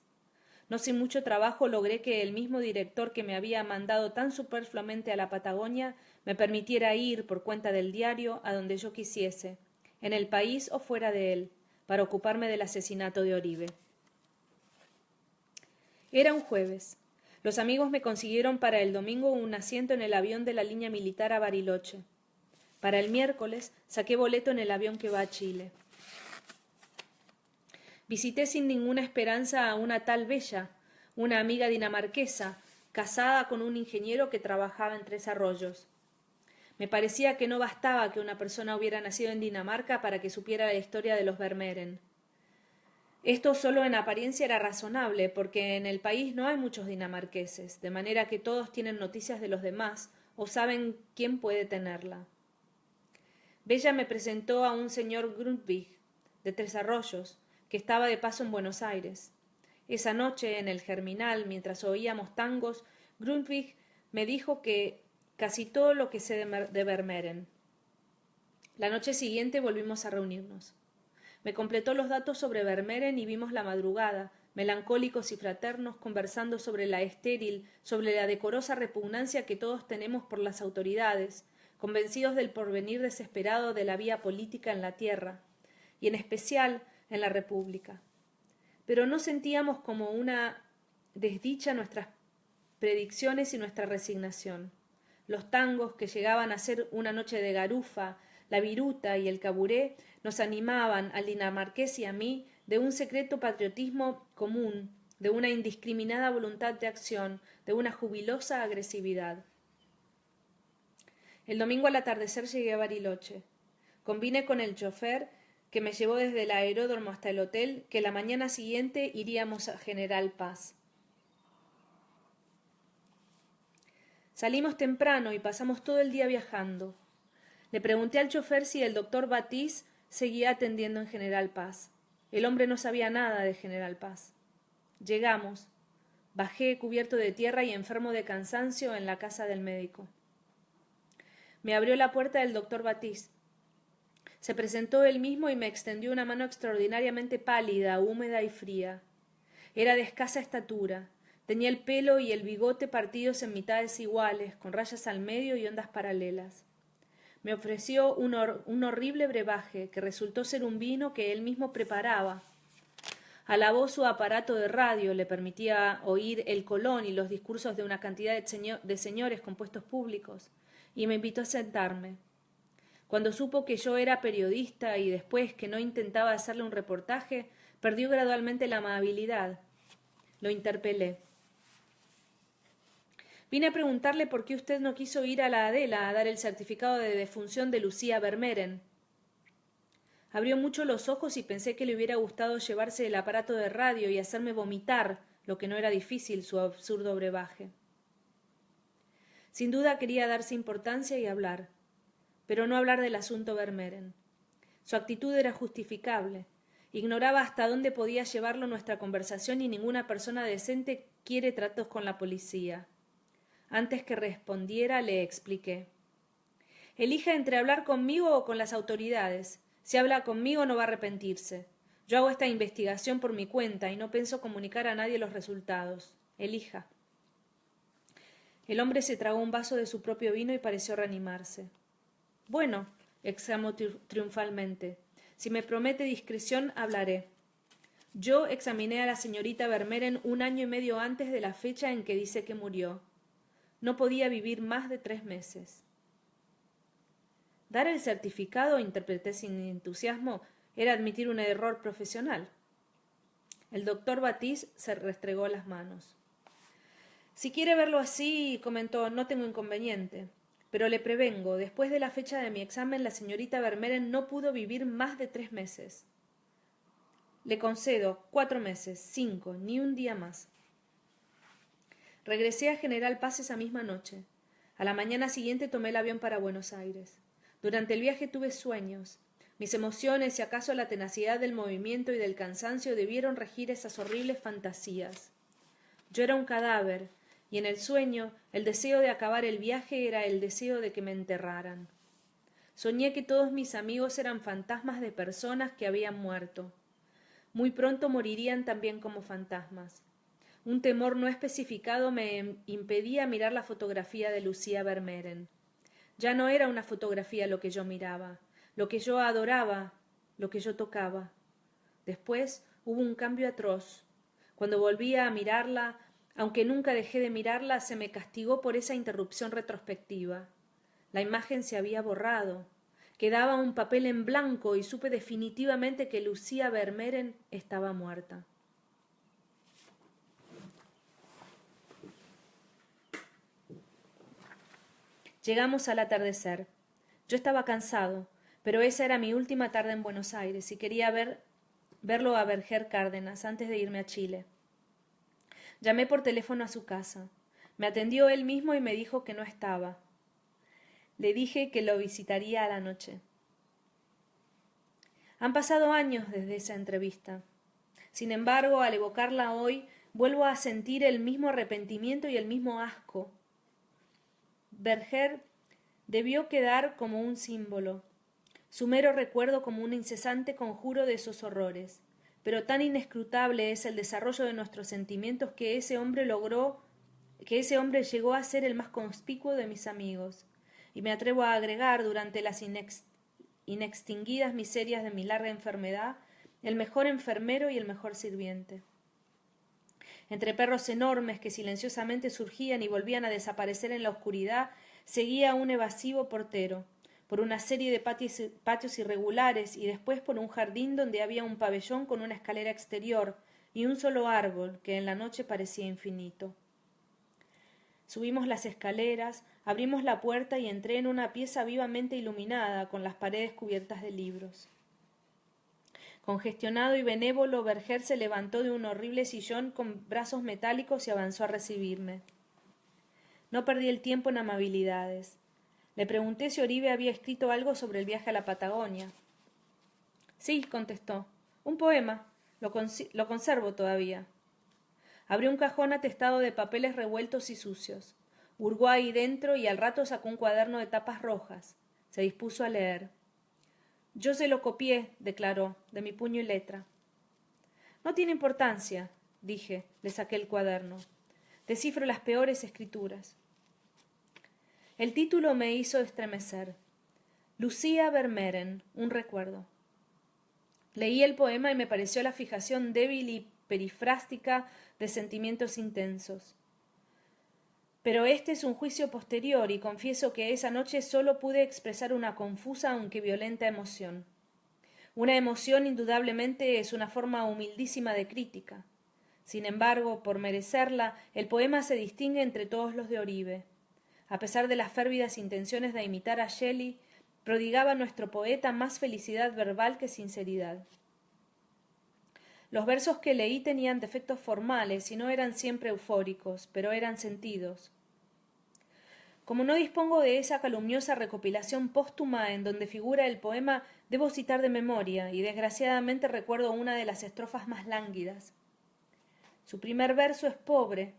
No sin mucho trabajo logré que el mismo director que me había mandado tan superfluamente a la Patagonia me permitiera ir, por cuenta del diario, a donde yo quisiese, en el país o fuera de él, para ocuparme del asesinato de Oribe. Era un jueves. Los amigos me consiguieron para el domingo un asiento en el avión de la línea militar a Bariloche. Para el miércoles saqué boleto en el avión que va a Chile. Visité sin ninguna esperanza a una tal Bella, una amiga dinamarquesa, casada con un ingeniero que trabajaba en Tres Arroyos. Me parecía que no bastaba que una persona hubiera nacido en Dinamarca para que supiera la historia de los Vermeeren. Esto solo en apariencia era razonable, porque en el país no hay muchos dinamarqueses, de manera que todos tienen noticias de los demás o saben quién puede tenerla. Bella me presentó a un señor Grundtvig, de Tres Arroyos, que estaba de paso en Buenos Aires. Esa noche, en el Germinal, mientras oíamos tangos, Grundtvig me dijo que casi todo lo que sé de Vermeeren. La noche siguiente volvimos a reunirnos. Me completó los datos sobre Vermeeren y vimos la madrugada, melancólicos y fraternos, conversando sobre la estéril, sobre la decorosa repugnancia que todos tenemos por las autoridades, convencidos del porvenir desesperado de la vía política en la tierra, y en especial en la República. Pero no sentíamos como una desdicha nuestras predicciones y nuestra resignación. Los tangos, que llegaban a ser una noche de garufa, la viruta y el caburé, nos animaban al dinamarqués y a mí de un secreto patriotismo común, de una indiscriminada voluntad de acción, de una jubilosa agresividad. El domingo al atardecer llegué a Bariloche. Convine con el chofer que me llevó desde el aeródromo hasta el hotel que la mañana siguiente iríamos a General Paz. Salimos temprano y pasamos todo el día viajando. Le pregunté al chofer si el doctor Batiz seguía atendiendo en General Paz. El hombre no sabía nada de General Paz. Llegamos. Bajé cubierto de tierra y enfermo de cansancio en la casa del médico. Me abrió la puerta el doctor Batiste. Se presentó él mismo y me extendió una mano extraordinariamente pálida, húmeda y fría. Era de escasa estatura. Tenía el pelo y el bigote partidos en mitades iguales, con rayas al medio y ondas paralelas. Me ofreció un horrible brebaje, que resultó ser un vino que él mismo preparaba. Alabó su aparato de radio, le permitía oír el Colón y los discursos de una cantidad de señores con puestos públicos, y me invitó a sentarme. Cuando supo que yo era periodista y después que no intentaba hacerle un reportaje, perdió gradualmente la amabilidad. Lo interpelé. Vine a preguntarle por qué usted no quiso ir a la Adela a dar el certificado de defunción de Lucía Vermeeren. Abrió mucho los ojos y pensé que le hubiera gustado llevarse el aparato de radio y hacerme vomitar, lo que no era difícil, su absurdo brebaje. Sin duda quería darse importancia y hablar, pero no hablar del asunto Vermeeren. Su actitud era justificable. Ignoraba hasta dónde podía llevarlo nuestra conversación y ninguna persona decente quiere tratos con la policía. Antes que respondiera, le expliqué. Elija entre hablar conmigo o con las autoridades. Si habla conmigo no va a arrepentirse. Yo hago esta investigación por mi cuenta y no pienso comunicar a nadie los resultados. Elija. El hombre se tragó un vaso de su propio vino y pareció reanimarse. Bueno, exclamó triunfalmente, si me promete discreción, hablaré. Yo examiné a la señorita Vermeeren 1 año y medio antes de la fecha en que dice que murió. No podía vivir más de 3 meses. Dar el certificado, interpreté sin entusiasmo, era admitir un error profesional. El doctor Batiste se restregó las manos. Si quiere verlo así, comentó, no tengo inconveniente. Pero le prevengo, después de la fecha de mi examen, la señorita Vermeeren no pudo vivir más de 3 meses. Le concedo 4 meses, 5, ni un día más. Regresé a General Paz esa misma noche. A la mañana siguiente tomé el avión para Buenos Aires. Durante el viaje tuve sueños. Mis emociones y acaso la tenacidad del movimiento y del cansancio debieron regir esas horribles fantasías. Yo era un cadáver, y en el sueño el deseo de acabar el viaje era el deseo de que me enterraran. Soñé que todos mis amigos eran fantasmas de personas que habían muerto. Muy pronto morirían también como fantasmas. Un temor no especificado me impedía mirar la fotografía de Lucía Vermeeren. Ya no era una fotografía lo que yo miraba, lo que yo adoraba, lo que yo tocaba. Después hubo un cambio atroz. Cuando volvía a mirarla, aunque nunca dejé de mirarla, se me castigó por esa interrupción retrospectiva. La imagen se había borrado. Quedaba un papel en blanco y supe definitivamente que Lucía Vermeeren estaba muerta. Llegamos al atardecer. Yo estaba cansado, pero esa era mi última tarde en Buenos Aires y quería verlo a Verger Cárdenas antes de irme a Chile. Llamé por teléfono a su casa. Me atendió él mismo y me dijo que no estaba. Le dije que lo visitaría a la noche. Han pasado años desde esa entrevista. Sin embargo, al evocarla hoy, vuelvo a sentir el mismo arrepentimiento y el mismo asco. Verger debió quedar como un símbolo, su mero recuerdo como un incesante conjuro de esos horrores. Pero tan inescrutable es el desarrollo de nuestros sentimientos que ese hombre llegó a ser el más conspicuo de mis amigos, y me atrevo a agregar, durante las inextinguidas miserias de mi larga enfermedad, el mejor enfermero y el mejor sirviente. Entre perros enormes que silenciosamente surgían y volvían a desaparecer en la oscuridad, seguía un evasivo portero, por una serie de patios irregulares y después por un jardín donde había un pabellón con una escalera exterior y un solo árbol que en la noche parecía infinito. Subimos las escaleras, abrimos la puerta y entré en una pieza vivamente iluminada, con las paredes cubiertas de libros. Congestionado y benévolo, Verger se levantó de un horrible sillón con brazos metálicos y avanzó a recibirme. No perdí el tiempo en amabilidades. Le pregunté si Oribe había escrito algo sobre el viaje a la Patagonia. Sí, contestó. Un poema. Lo conservo todavía. Abrió un cajón atestado de papeles revueltos y sucios. Hurgó ahí dentro y al rato sacó un cuaderno de tapas rojas. Se dispuso a leer. Yo se lo copié, declaró, de mi puño y letra. No tiene importancia, dije, le saqué el cuaderno. Descifro las peores escrituras. El título me hizo estremecer. Lucía Vermeeren, un recuerdo. Leí el poema y me pareció la fijación débil y perifrástica de sentimientos intensos. Pero este es un juicio posterior y confieso que esa noche solo pude expresar una confusa aunque violenta emoción. Una emoción indudablemente es una forma humildísima de crítica. Sin embargo, por merecerla, el poema se distingue entre todos los de Oribe. A pesar de las férvidas intenciones de imitar a Shelley, prodigaba a nuestro poeta más felicidad verbal que sinceridad. Los versos que leí tenían defectos formales y no eran siempre eufóricos, pero eran sentidos. Como no dispongo de esa calumniosa recopilación póstuma en donde figura el poema, debo citar de memoria, y desgraciadamente recuerdo una de las estrofas más lánguidas. Su primer verso es pobre.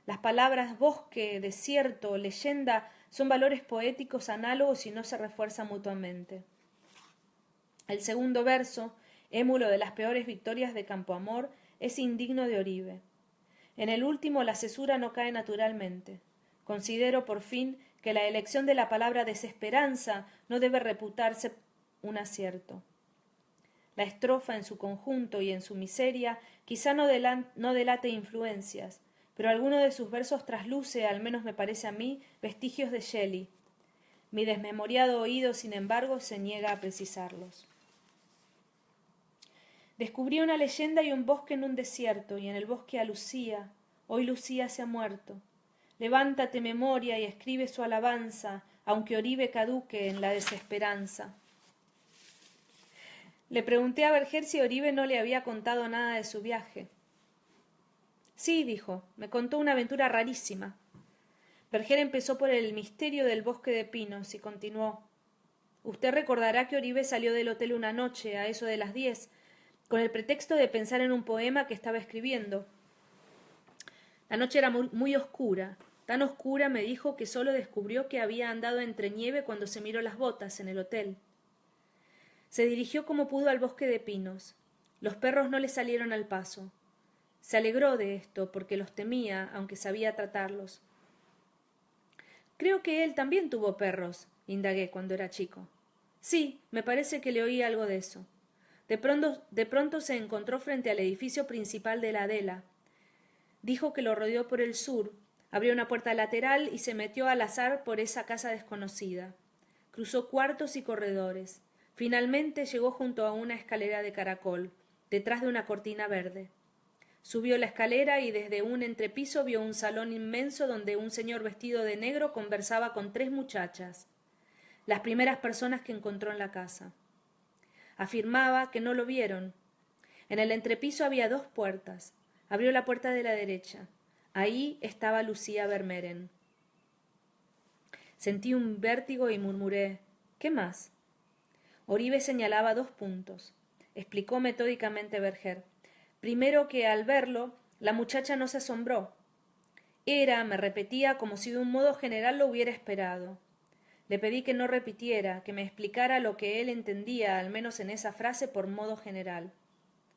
Las palabras bosque, desierto, leyenda son valores poéticos análogos y no se refuerzan mutuamente. El segundo verso, émulo de las peores victorias de Campoamor, es indigno de Oribe. En el último la cesura no cae naturalmente. Considero, por fin, que la elección de la palabra desesperanza no debe reputarse un acierto. La estrofa en su conjunto y en su miseria quizá no delate influencias, pero alguno de sus versos trasluce, al menos me parece a mí, vestigios de Shelley. Mi desmemoriado oído, sin embargo, se niega a precisarlos. Descubrí una leyenda y un bosque en un desierto, y en el bosque a Lucía. Hoy Lucía se ha muerto. Levántate, memoria, y escribe su alabanza, aunque Oribe caduque en la desesperanza. Le pregunté a Berger si Oribe no le había contado nada de su viaje. Sí, dijo, me contó una aventura rarísima. Berger empezó por el misterio del bosque de pinos y continuó. Usted recordará que Oribe salió del hotel una noche, a eso de las 10, con el pretexto de pensar en un poema que estaba escribiendo. La noche era muy oscura, tan oscura, me dijo, que solo descubrió que había andado entre nieve cuando se miró las botas en el hotel. Se dirigió como pudo al bosque de pinos. Los perros no le salieron al paso. Se alegró de esto, porque los temía, aunque sabía tratarlos. Creo que él también tuvo perros, indagué cuando era chico. Sí, me parece que le oí algo de eso. De pronto se encontró frente al edificio principal de la Adela. Dijo que lo rodeó por el sur, abrió una puerta lateral y se metió al azar por esa casa desconocida. Cruzó cuartos y corredores. Finalmente llegó junto a una escalera de caracol, detrás de una cortina verde. Subió la escalera y desde un entrepiso vio un salón inmenso donde un señor vestido de negro conversaba con 3 muchachas, las primeras personas que encontró en la casa. Afirmaba que no lo vieron. En el entrepiso había 2 puertas. Abrió la puerta de la derecha. Ahí estaba Lucía Vermeeren. Sentí un vértigo y murmuré: ¿qué más? Oribe señalaba 2 puntos. Explicó metódicamente Berger. Primero, que al verlo, la muchacha no se asombró. Era, me repetía, como si de un modo general lo hubiera esperado. Le pedí que no repitiera, que me explicara lo que él entendía, al menos en esa frase, por modo general.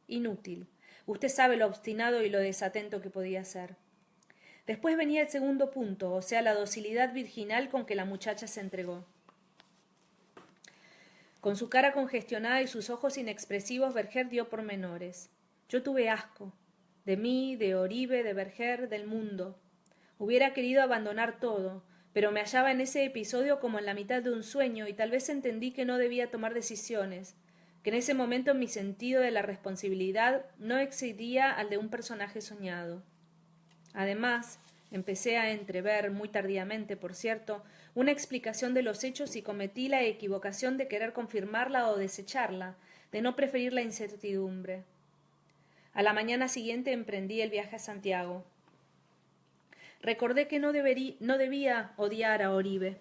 Inútil. Usted sabe lo obstinado y lo desatento que podía ser. Después venía el segundo punto, o sea, la docilidad virginal con que la muchacha se entregó. Con su cara congestionada y sus ojos inexpresivos, Berger dio pormenores. Yo tuve asco. De mí, de Oribe, de Berger, del mundo. Hubiera querido abandonar todo, pero me hallaba en ese episodio como en la mitad de un sueño y tal vez entendí que no debía tomar decisiones, que en ese momento mi sentido de la responsabilidad no excedía al de un personaje soñado. Además, empecé a entrever, muy tardíamente, por cierto, una explicación de los hechos y cometí la equivocación de querer confirmarla o desecharla, de no preferir la incertidumbre. A la mañana siguiente emprendí el viaje a Santiago. Recordé que no debía odiar a Oribe.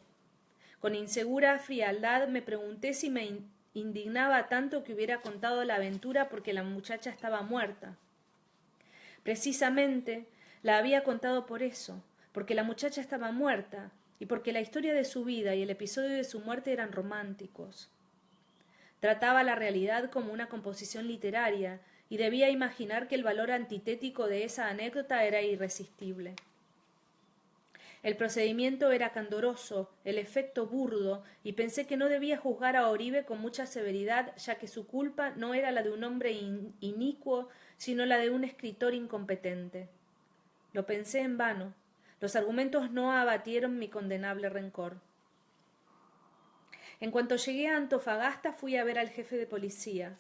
Con insegura frialdad me pregunté si me indignaba tanto que hubiera contado la aventura porque la muchacha estaba muerta. Precisamente, La había contado por eso, porque la muchacha estaba muerta y porque la historia de su vida y el episodio de su muerte eran románticos. Trataba la realidad como una composición literaria y debía imaginar que el valor antitético de esa anécdota era irresistible. El procedimiento era candoroso, el efecto burdo, y pensé que no debía juzgar a Oribe con mucha severidad, ya que su culpa no era la de un hombre inicuo, sino la de un escritor incompetente. Lo pensé en vano. Los argumentos no abatieron mi condenable rencor. En cuanto llegué a Antofagasta fui a ver al jefe de policía.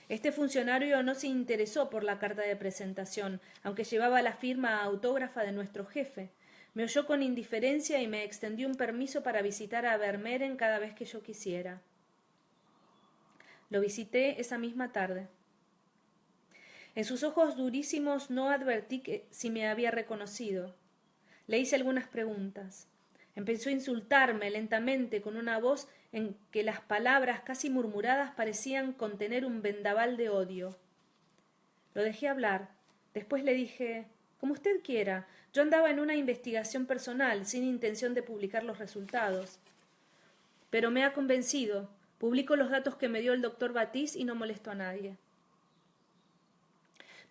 Este funcionario no se interesó por la carta de presentación, aunque llevaba la firma autógrafa de nuestro jefe. Me oyó con indiferencia y me extendió un permiso para visitar a Vermeeren cada vez que yo quisiera. Lo visité esa misma tarde. En sus ojos durísimos no advertí si me había reconocido. Le hice algunas preguntas. Empezó a insultarme lentamente con una voz en que las palabras casi murmuradas parecían contener un vendaval de odio. Lo dejé hablar. Después le dije: como usted quiera. Yo andaba en una investigación personal, sin intención de publicar los resultados. Pero me ha convencido. Publico los datos que me dio el doctor Batiz y no molesto a nadie.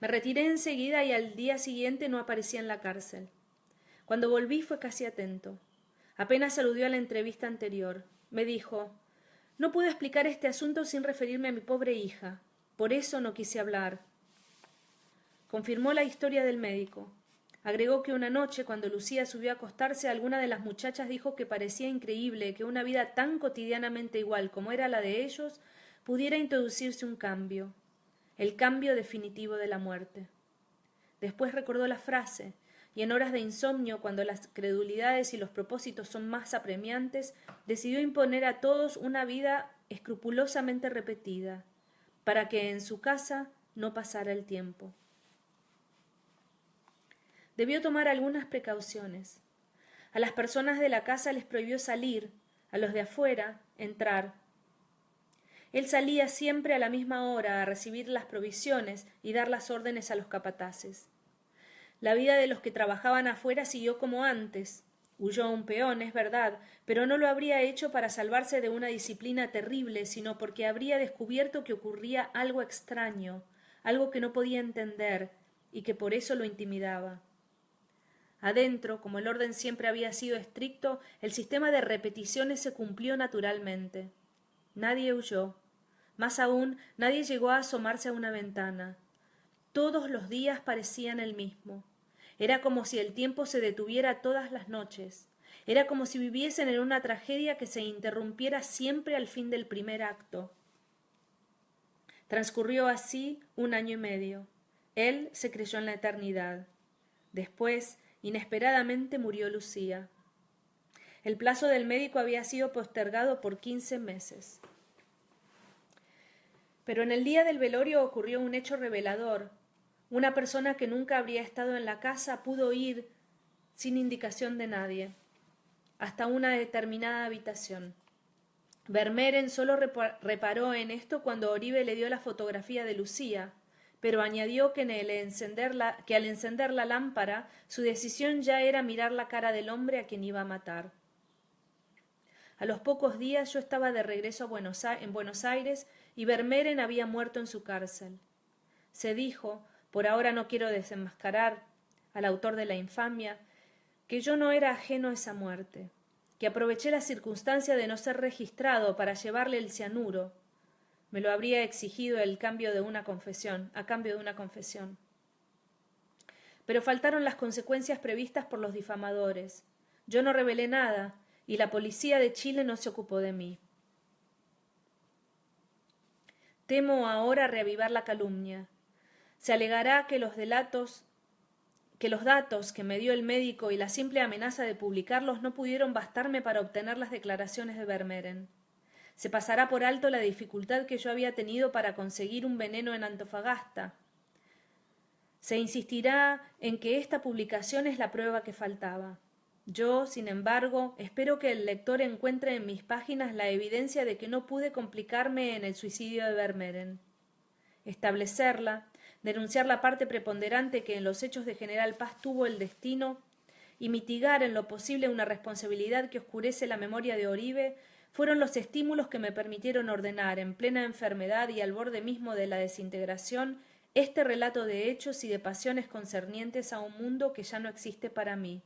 Me retiré enseguida y al día siguiente no aparecía en la cárcel. Cuando volví fue casi atento. Apenas aludió a la entrevista anterior. Me dijo: no puedo explicar este asunto sin referirme a mi pobre hija. Por eso no quise hablar. Confirmó la historia del médico. Agregó que una noche, cuando Lucía subió a acostarse, alguna de las muchachas dijo que parecía increíble que una vida tan cotidianamente igual como era la de ellos pudiera introducirse un cambio, el cambio definitivo de la muerte. Después recordó la frase, y en horas de insomnio, cuando las credulidades y los propósitos son más apremiantes, decidió imponer a todos una vida escrupulosamente repetida, para que en su casa no pasara el tiempo. Debió tomar algunas precauciones. A las personas de la casa les prohibió salir, a los de afuera entrar. Él salía siempre a la misma hora a recibir las provisiones y dar las órdenes a los capataces. La vida de los que trabajaban afuera siguió como antes. Huyó un peón, es verdad, pero no lo habría hecho para salvarse de una disciplina terrible, sino porque habría descubierto que ocurría algo extraño, algo que no podía entender, y que por eso lo intimidaba. Adentro, como el orden siempre había sido estricto, el sistema de repeticiones se cumplió naturalmente. Nadie huyó. Más aún, nadie llegó a asomarse a una ventana. Todos los días parecían el mismo. Era como si el tiempo se detuviera todas las noches. Era como si viviesen en una tragedia que se interrumpiera siempre al fin del primer acto. Transcurrió así 1 año y medio. Él se creyó en la eternidad. Después, inesperadamente murió Lucía. El plazo del médico había sido postergado por 15 meses. Pero en el día del velorio ocurrió un hecho revelador. Una persona que nunca habría estado en la casa pudo ir, sin indicación de nadie, hasta una determinada habitación. Vermeeren solo reparó en esto cuando Oribe le dio la fotografía de Lucía, pero añadió que al encender la lámpara su decisión ya era mirar la cara del hombre a quien iba a matar. A los pocos días yo estaba de regreso en Buenos Aires y Vermeeren había muerto en su cárcel. Se dijo, por ahora no quiero desenmascarar al autor de la infamia, que yo no era ajeno a esa muerte, que aproveché la circunstancia de no ser registrado para llevarle el cianuro. Me lo habría exigido a cambio de una confesión. Pero faltaron las consecuencias previstas por los difamadores. Yo no revelé nada, y la policía de Chile no se ocupó de mí. Temo ahora reavivar la calumnia. Se alegará que los datos que me dio el médico y la simple amenaza de publicarlos no pudieron bastarme para obtener las declaraciones de Vermeeren. Se pasará por alto la dificultad que yo había tenido para conseguir un veneno en Antofagasta. Se insistirá en que esta publicación es la prueba que faltaba. Yo, sin embargo, espero que el lector encuentre en mis páginas la evidencia de que no pude complicarme en el suicidio de Vermeeren. Establecerla denunciar la parte preponderante que en los hechos de General Paz tuvo el destino y mitigar en lo posible una responsabilidad que oscurece la memoria de Oribe, fueron los estímulos que me permitieron ordenar, en plena enfermedad y al borde mismo de la desintegración, este relato de hechos y de pasiones concernientes a un mundo que ya no existe para mí.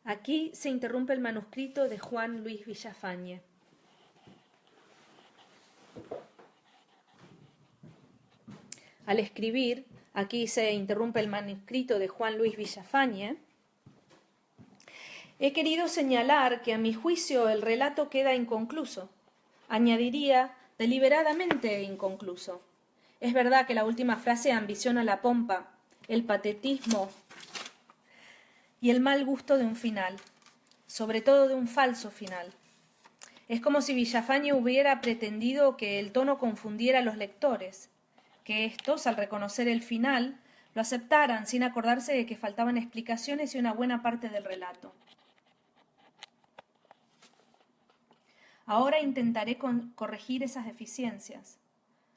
Aquí se interrumpe el manuscrito de Juan Luis Villafañe. Al escribir, aquí se interrumpe el manuscrito de Juan Luis Villafañe, he querido señalar que a mi juicio el relato queda inconcluso. Añadiría, deliberadamente inconcluso. Es verdad que la última frase ambiciona la pompa, el patetismo y el mal gusto de un final, sobre todo de un falso final. Es como si Villafañe hubiera pretendido que el tono confundiera a los lectores, que éstos, al reconocer el final, lo aceptaran sin acordarse de que faltaban explicaciones y una buena parte del relato. Ahora intentaré corregir esas deficiencias.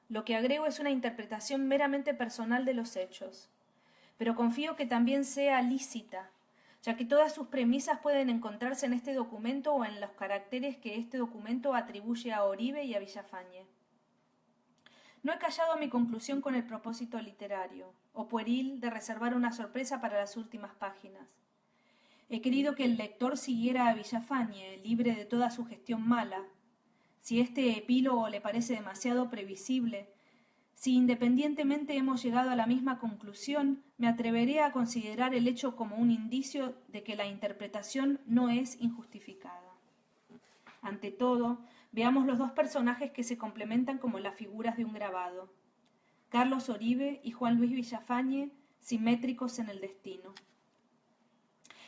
Lo que agrego es una interpretación meramente personal de los hechos, pero confío que también sea lícita, ya que todas sus premisas pueden encontrarse en este documento o en los caracteres que este documento atribuye a Oribe y a Villafañe. No he callado mi conclusión con el propósito literario, o pueril de reservar una sorpresa para las últimas páginas. He querido que el lector siguiera a Villafañe, libre de toda sugestión mala. Si este epílogo le parece demasiado previsible, si independientemente hemos llegado a la misma conclusión, me atreveré a considerar el hecho como un indicio de que la interpretación no es injustificada. Ante todo, veamos los dos personajes que se complementan como las figuras de un grabado. Carlos Oribe y Juan Luis Villafañe, simétricos en el destino.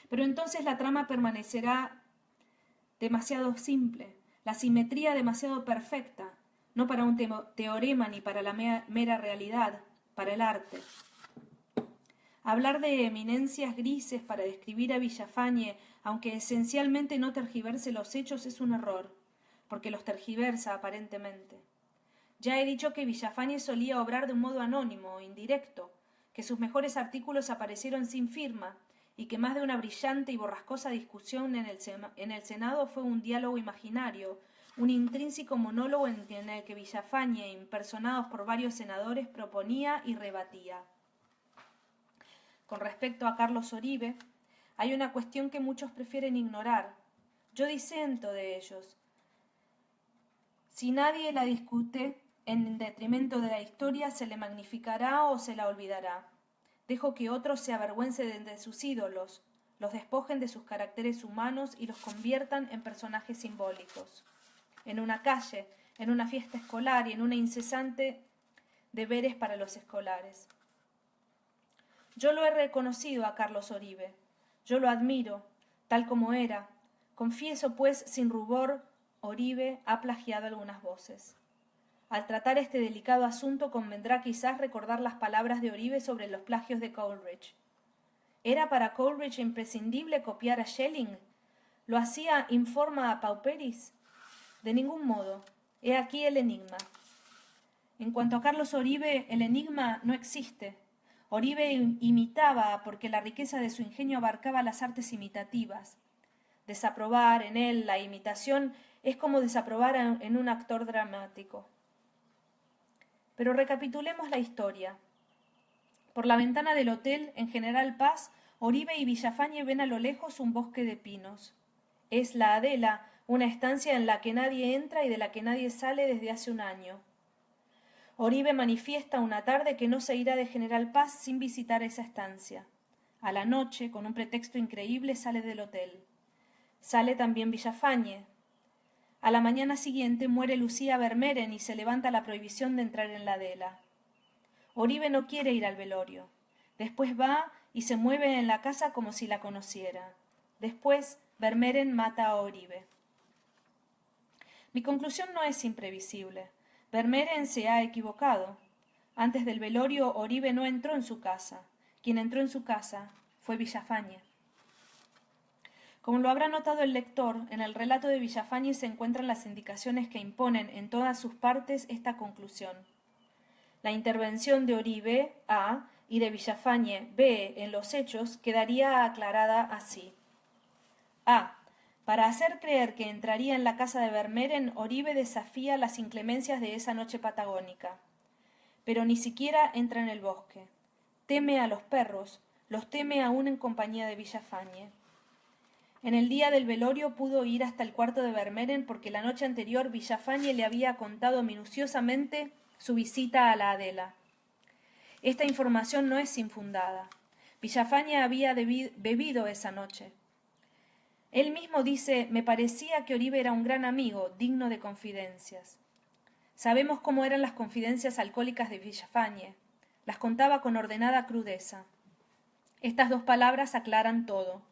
Pero entonces la trama permanecerá demasiado simple, la simetría demasiado perfecta, no para un teorema ni para la mera realidad, para el arte. Hablar de eminencias grises para describir a Villafañe, aunque esencialmente no tergiverse los hechos, es un error, porque los tergiversa aparentemente. Ya he dicho que Villafañe solía obrar de un modo anónimo, indirecto, que sus mejores artículos aparecieron sin firma, y que más de una brillante y borrascosa discusión en el Senado fue un diálogo imaginario, un intrínseco monólogo en el que Villafañe, impersonados por varios senadores, proponía y rebatía. Con respecto a Carlos Oribe, hay una cuestión que muchos prefieren ignorar. Yo disento de ellos. Si nadie la discute, en detrimento de la historia, se le magnificará o se la olvidará. Dejo que otros se avergüencen de sus ídolos, los despojen de sus caracteres humanos y los conviertan en personajes simbólicos. En una calle, en una fiesta escolar y en una incesante deberes para los escolares. Yo lo he reconocido a Carlos Oribe. Yo lo admiro, tal como era. Confieso, pues, sin rubor, Oribe ha plagiado algunas voces. Al tratar este delicado asunto convendrá quizás recordar las palabras de Oribe sobre los plagios de Coleridge. ¿Era para Coleridge imprescindible copiar a Schelling? ¿Lo hacía in forma pauperis? De ningún modo. He aquí el enigma. En cuanto a Carlos Oribe, el enigma no existe. Oribe imitaba porque la riqueza de su ingenio abarcaba las artes imitativas. Desaprobar en él la imitación es como desaprobar en un actor dramático. Pero recapitulemos la historia. Por la ventana del hotel, en General Paz, Oribe y Villafañe ven a lo lejos un bosque de pinos. Es la Adela, una estancia en la que nadie entra y de la que nadie sale desde hace un año. Oribe manifiesta una tarde que no se irá de General Paz sin visitar esa estancia. A la noche, con un pretexto increíble, sale del hotel. Sale también Villafañe. A la mañana siguiente muere Lucía Vermeeren y se levanta la prohibición de entrar en la Adela. Oribe no quiere ir al velorio. Después va y se mueve en la casa como si la conociera. Después, Vermeeren mata a Oribe. Mi conclusión no es imprevisible. Vermeeren se ha equivocado. Antes del velorio, Oribe no entró en su casa. Quien entró en su casa fue Villafañe. Como lo habrá notado el lector, en el relato de Villafañe se encuentran las indicaciones que imponen en todas sus partes esta conclusión. La intervención de Oribe A y de Villafañe B en los hechos quedaría aclarada así. A. Para hacer creer que entraría en la casa de Vermeeren, Oribe desafía las inclemencias de esa noche patagónica. Pero ni siquiera entra en el bosque. Teme a los perros, los teme aún en compañía de Villafañe. En el día del velorio pudo ir hasta el cuarto de Vermeeren porque la noche anterior Villafañe le había contado minuciosamente su visita a la Adela. Esta información no es infundada. Villafañe había bebido esa noche. Él mismo dice, me parecía que Oribe era un gran amigo, digno de confidencias. Sabemos cómo eran las confidencias alcohólicas de Villafañe. Las contaba con ordenada crudeza. Estas dos palabras aclaran todo.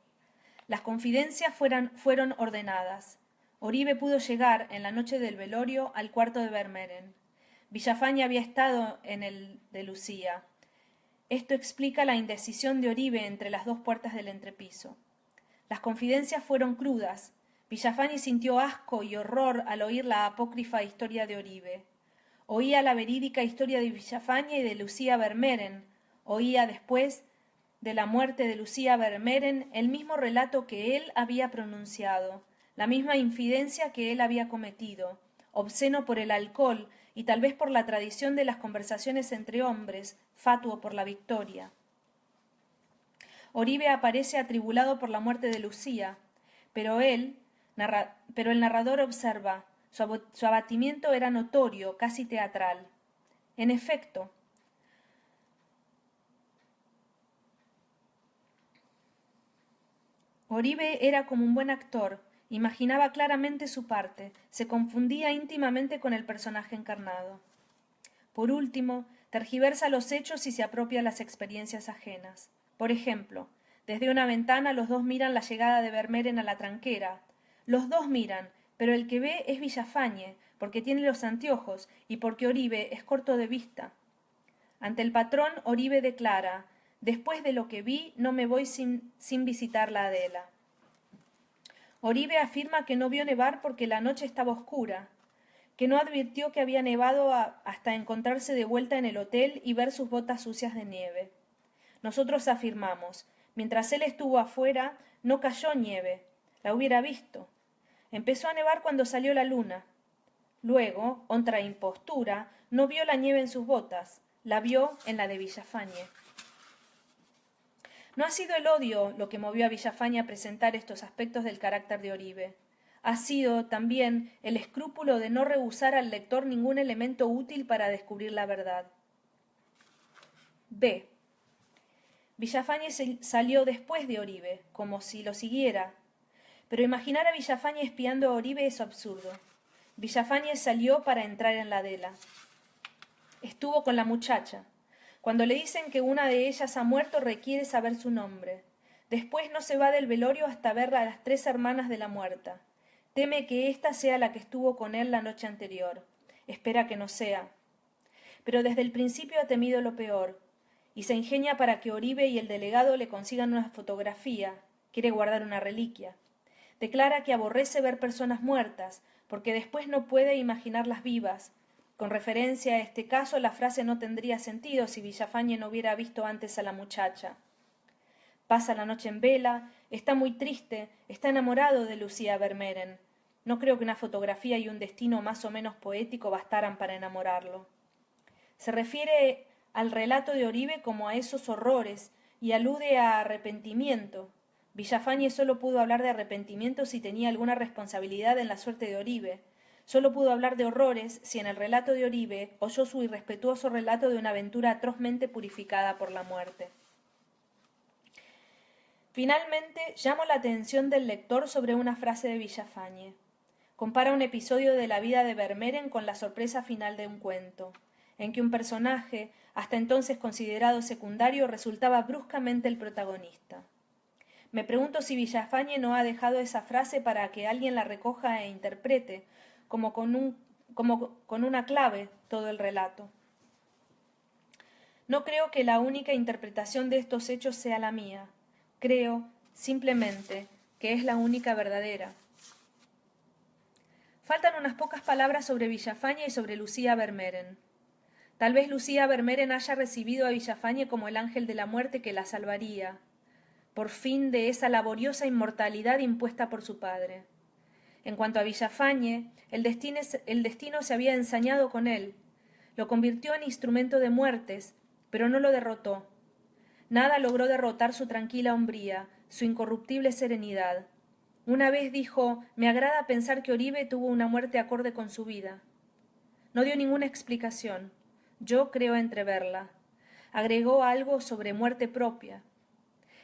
Las confidencias fueron ordenadas. Oribe pudo llegar, en la noche del velorio, al cuarto de Vermeeren. Villafañe había estado en el de Lucía. Esto explica la indecisión de Oribe entre las dos puertas del entrepiso. Las confidencias fueron crudas. Villafañe sintió asco y horror al oír la apócrifa historia de Oribe. Oía la verídica historia de Villafañe y de Lucía Vermeeren. Oía después de la muerte de Lucía Vermeeren el mismo relato que él había pronunciado, la misma infidencia que él había cometido, obsceno por el alcohol y tal vez por la tradición de las conversaciones entre hombres, fatuo por la victoria. Oribe aparece atribulado por la muerte de Lucía, pero el narrador observa, su abatimiento era notorio, casi teatral. En efecto, Oribe era como un buen actor, imaginaba claramente su parte, se confundía íntimamente con el personaje encarnado. Por último, tergiversa los hechos y se apropia las experiencias ajenas. Por ejemplo, desde una ventana los dos miran la llegada de Vermeeren a la tranquera. Los dos miran, pero el que ve es Villafañe, porque tiene los anteojos y porque Oribe es corto de vista. Ante el patrón, Oribe declara, después de lo que vi, no me voy sin visitar la Adela. Oribe afirma que no vio nevar porque la noche estaba oscura, que no advirtió que había nevado hasta encontrarse de vuelta en el hotel y ver sus botas sucias de nieve. Nosotros afirmamos, mientras él estuvo afuera, no cayó nieve, la hubiera visto. Empezó a nevar cuando salió la luna. Luego, otra impostura, no vio la nieve en sus botas, la vio en la de Villafañe. No ha sido el odio lo que movió a Villafañe a presentar estos aspectos del carácter de Oribe. Ha sido, también, el escrúpulo de no rehusar al lector ningún elemento útil para descubrir la verdad. B. Villafañe salió después de Oribe, como si lo siguiera. Pero imaginar a Villafañe espiando a Oribe es absurdo. Villafañe salió para entrar en la Adela. Estuvo con la muchacha. Cuando le dicen que una de ellas ha muerto, requiere saber su nombre. Después no se va del velorio hasta ver a las 3 hermanas de la muerta. Teme que ésta sea la que estuvo con él la noche anterior. Espera que no sea. Pero desde el principio ha temido lo peor, y se ingenia para que Oribe y el delegado le consigan una fotografía. Quiere guardar una reliquia. Declara que aborrece ver personas muertas, porque después no puede imaginarlas vivas. Con referencia a este caso, la frase no tendría sentido si Villafañe no hubiera visto antes a la muchacha. Pasa la noche en vela, está muy triste, está enamorado de Lucía Vermeeren. No creo que una fotografía y un destino más o menos poético bastaran para enamorarlo. Se refiere al relato de Oribe como a esos horrores y alude a arrepentimiento. Villafañe solo pudo hablar de arrepentimiento si tenía alguna responsabilidad en la suerte de Oribe. Solo pudo hablar de horrores si en el relato de Oribe oyó su irrespetuoso relato de una aventura atrozmente purificada por la muerte. Finalmente, llamo la atención del lector sobre una frase de Villafañe. Compara un episodio de la vida de Vermeeren con la sorpresa final de un cuento, en que un personaje, hasta entonces considerado secundario, resultaba bruscamente el protagonista. Me pregunto si Villafañe no ha dejado esa frase para que alguien la recoja e interprete, como con una clave, todo el relato. No creo que la única interpretación de estos hechos sea la mía. Creo, simplemente, que es la única verdadera. Faltan unas pocas palabras sobre Villafañe y sobre Lucía Vermeeren. Tal vez Lucía Vermeeren haya recibido a Villafañe como el ángel de la muerte que la salvaría, por fin, de esa laboriosa inmortalidad impuesta por su padre. En cuanto a Villafañe, el destino se había ensañado con él. Lo convirtió en instrumento de muertes, pero no lo derrotó. Nada logró derrotar su tranquila hombría, su incorruptible serenidad. Una vez dijo: «Me agrada pensar que Oribe tuvo una muerte acorde con su vida». No dio ninguna explicación. Yo creo entreverla. Agregó algo sobre muerte propia.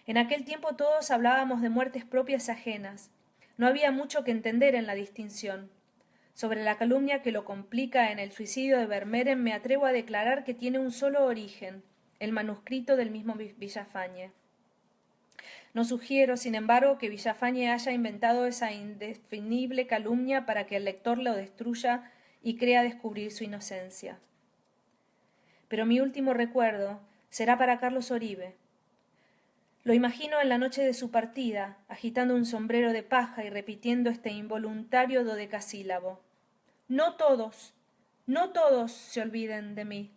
En aquel tiempo todos hablábamos de muertes propias y ajenas. No había mucho que entender en la distinción. Sobre la calumnia que lo complica en el suicidio de Vermeeren me atrevo a declarar que tiene un solo origen, el manuscrito del mismo Villafañe. No sugiero, sin embargo, que Villafañe haya inventado esa indefinible calumnia para que el lector lo destruya y crea descubrir su inocencia. Pero mi último recuerdo será para Carlos Oribe. Lo imagino en la noche de su partida, agitando un sombrero de paja y repitiendo este involuntario dodecasílabo: «No todos, no todos se olviden de mí».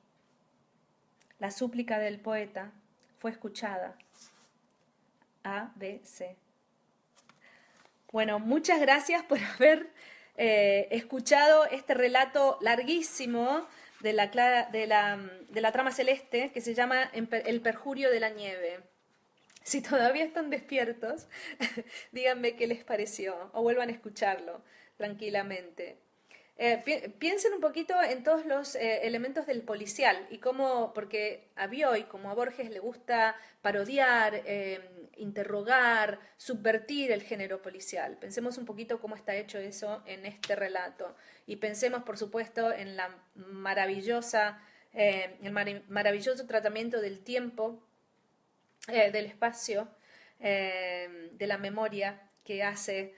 La súplica del poeta fue escuchada. A, B, C. Bueno, muchas gracias por haber escuchado este relato larguísimo de la trama celeste, que se llama El perjurio de la nieve. Si todavía están despiertos, díganme qué les pareció, o vuelvan a escucharlo tranquilamente. Piensen un poquito en todos los elementos del policial y cómo, porque a Bioy, como a Borges, le gusta parodiar, interrogar, subvertir el género policial. Pensemos un poquito cómo está hecho eso en este relato y pensemos, por supuesto, en el maravilloso tratamiento del tiempo, del espacio, de la memoria que hace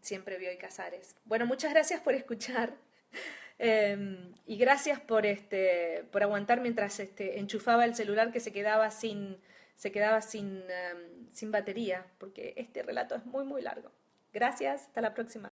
siempre Bioy Casares. Bueno, muchas gracias por escuchar y gracias por aguantar mientras enchufaba el celular que se quedaba sin batería, porque este relato es muy muy largo. Gracias, hasta la próxima.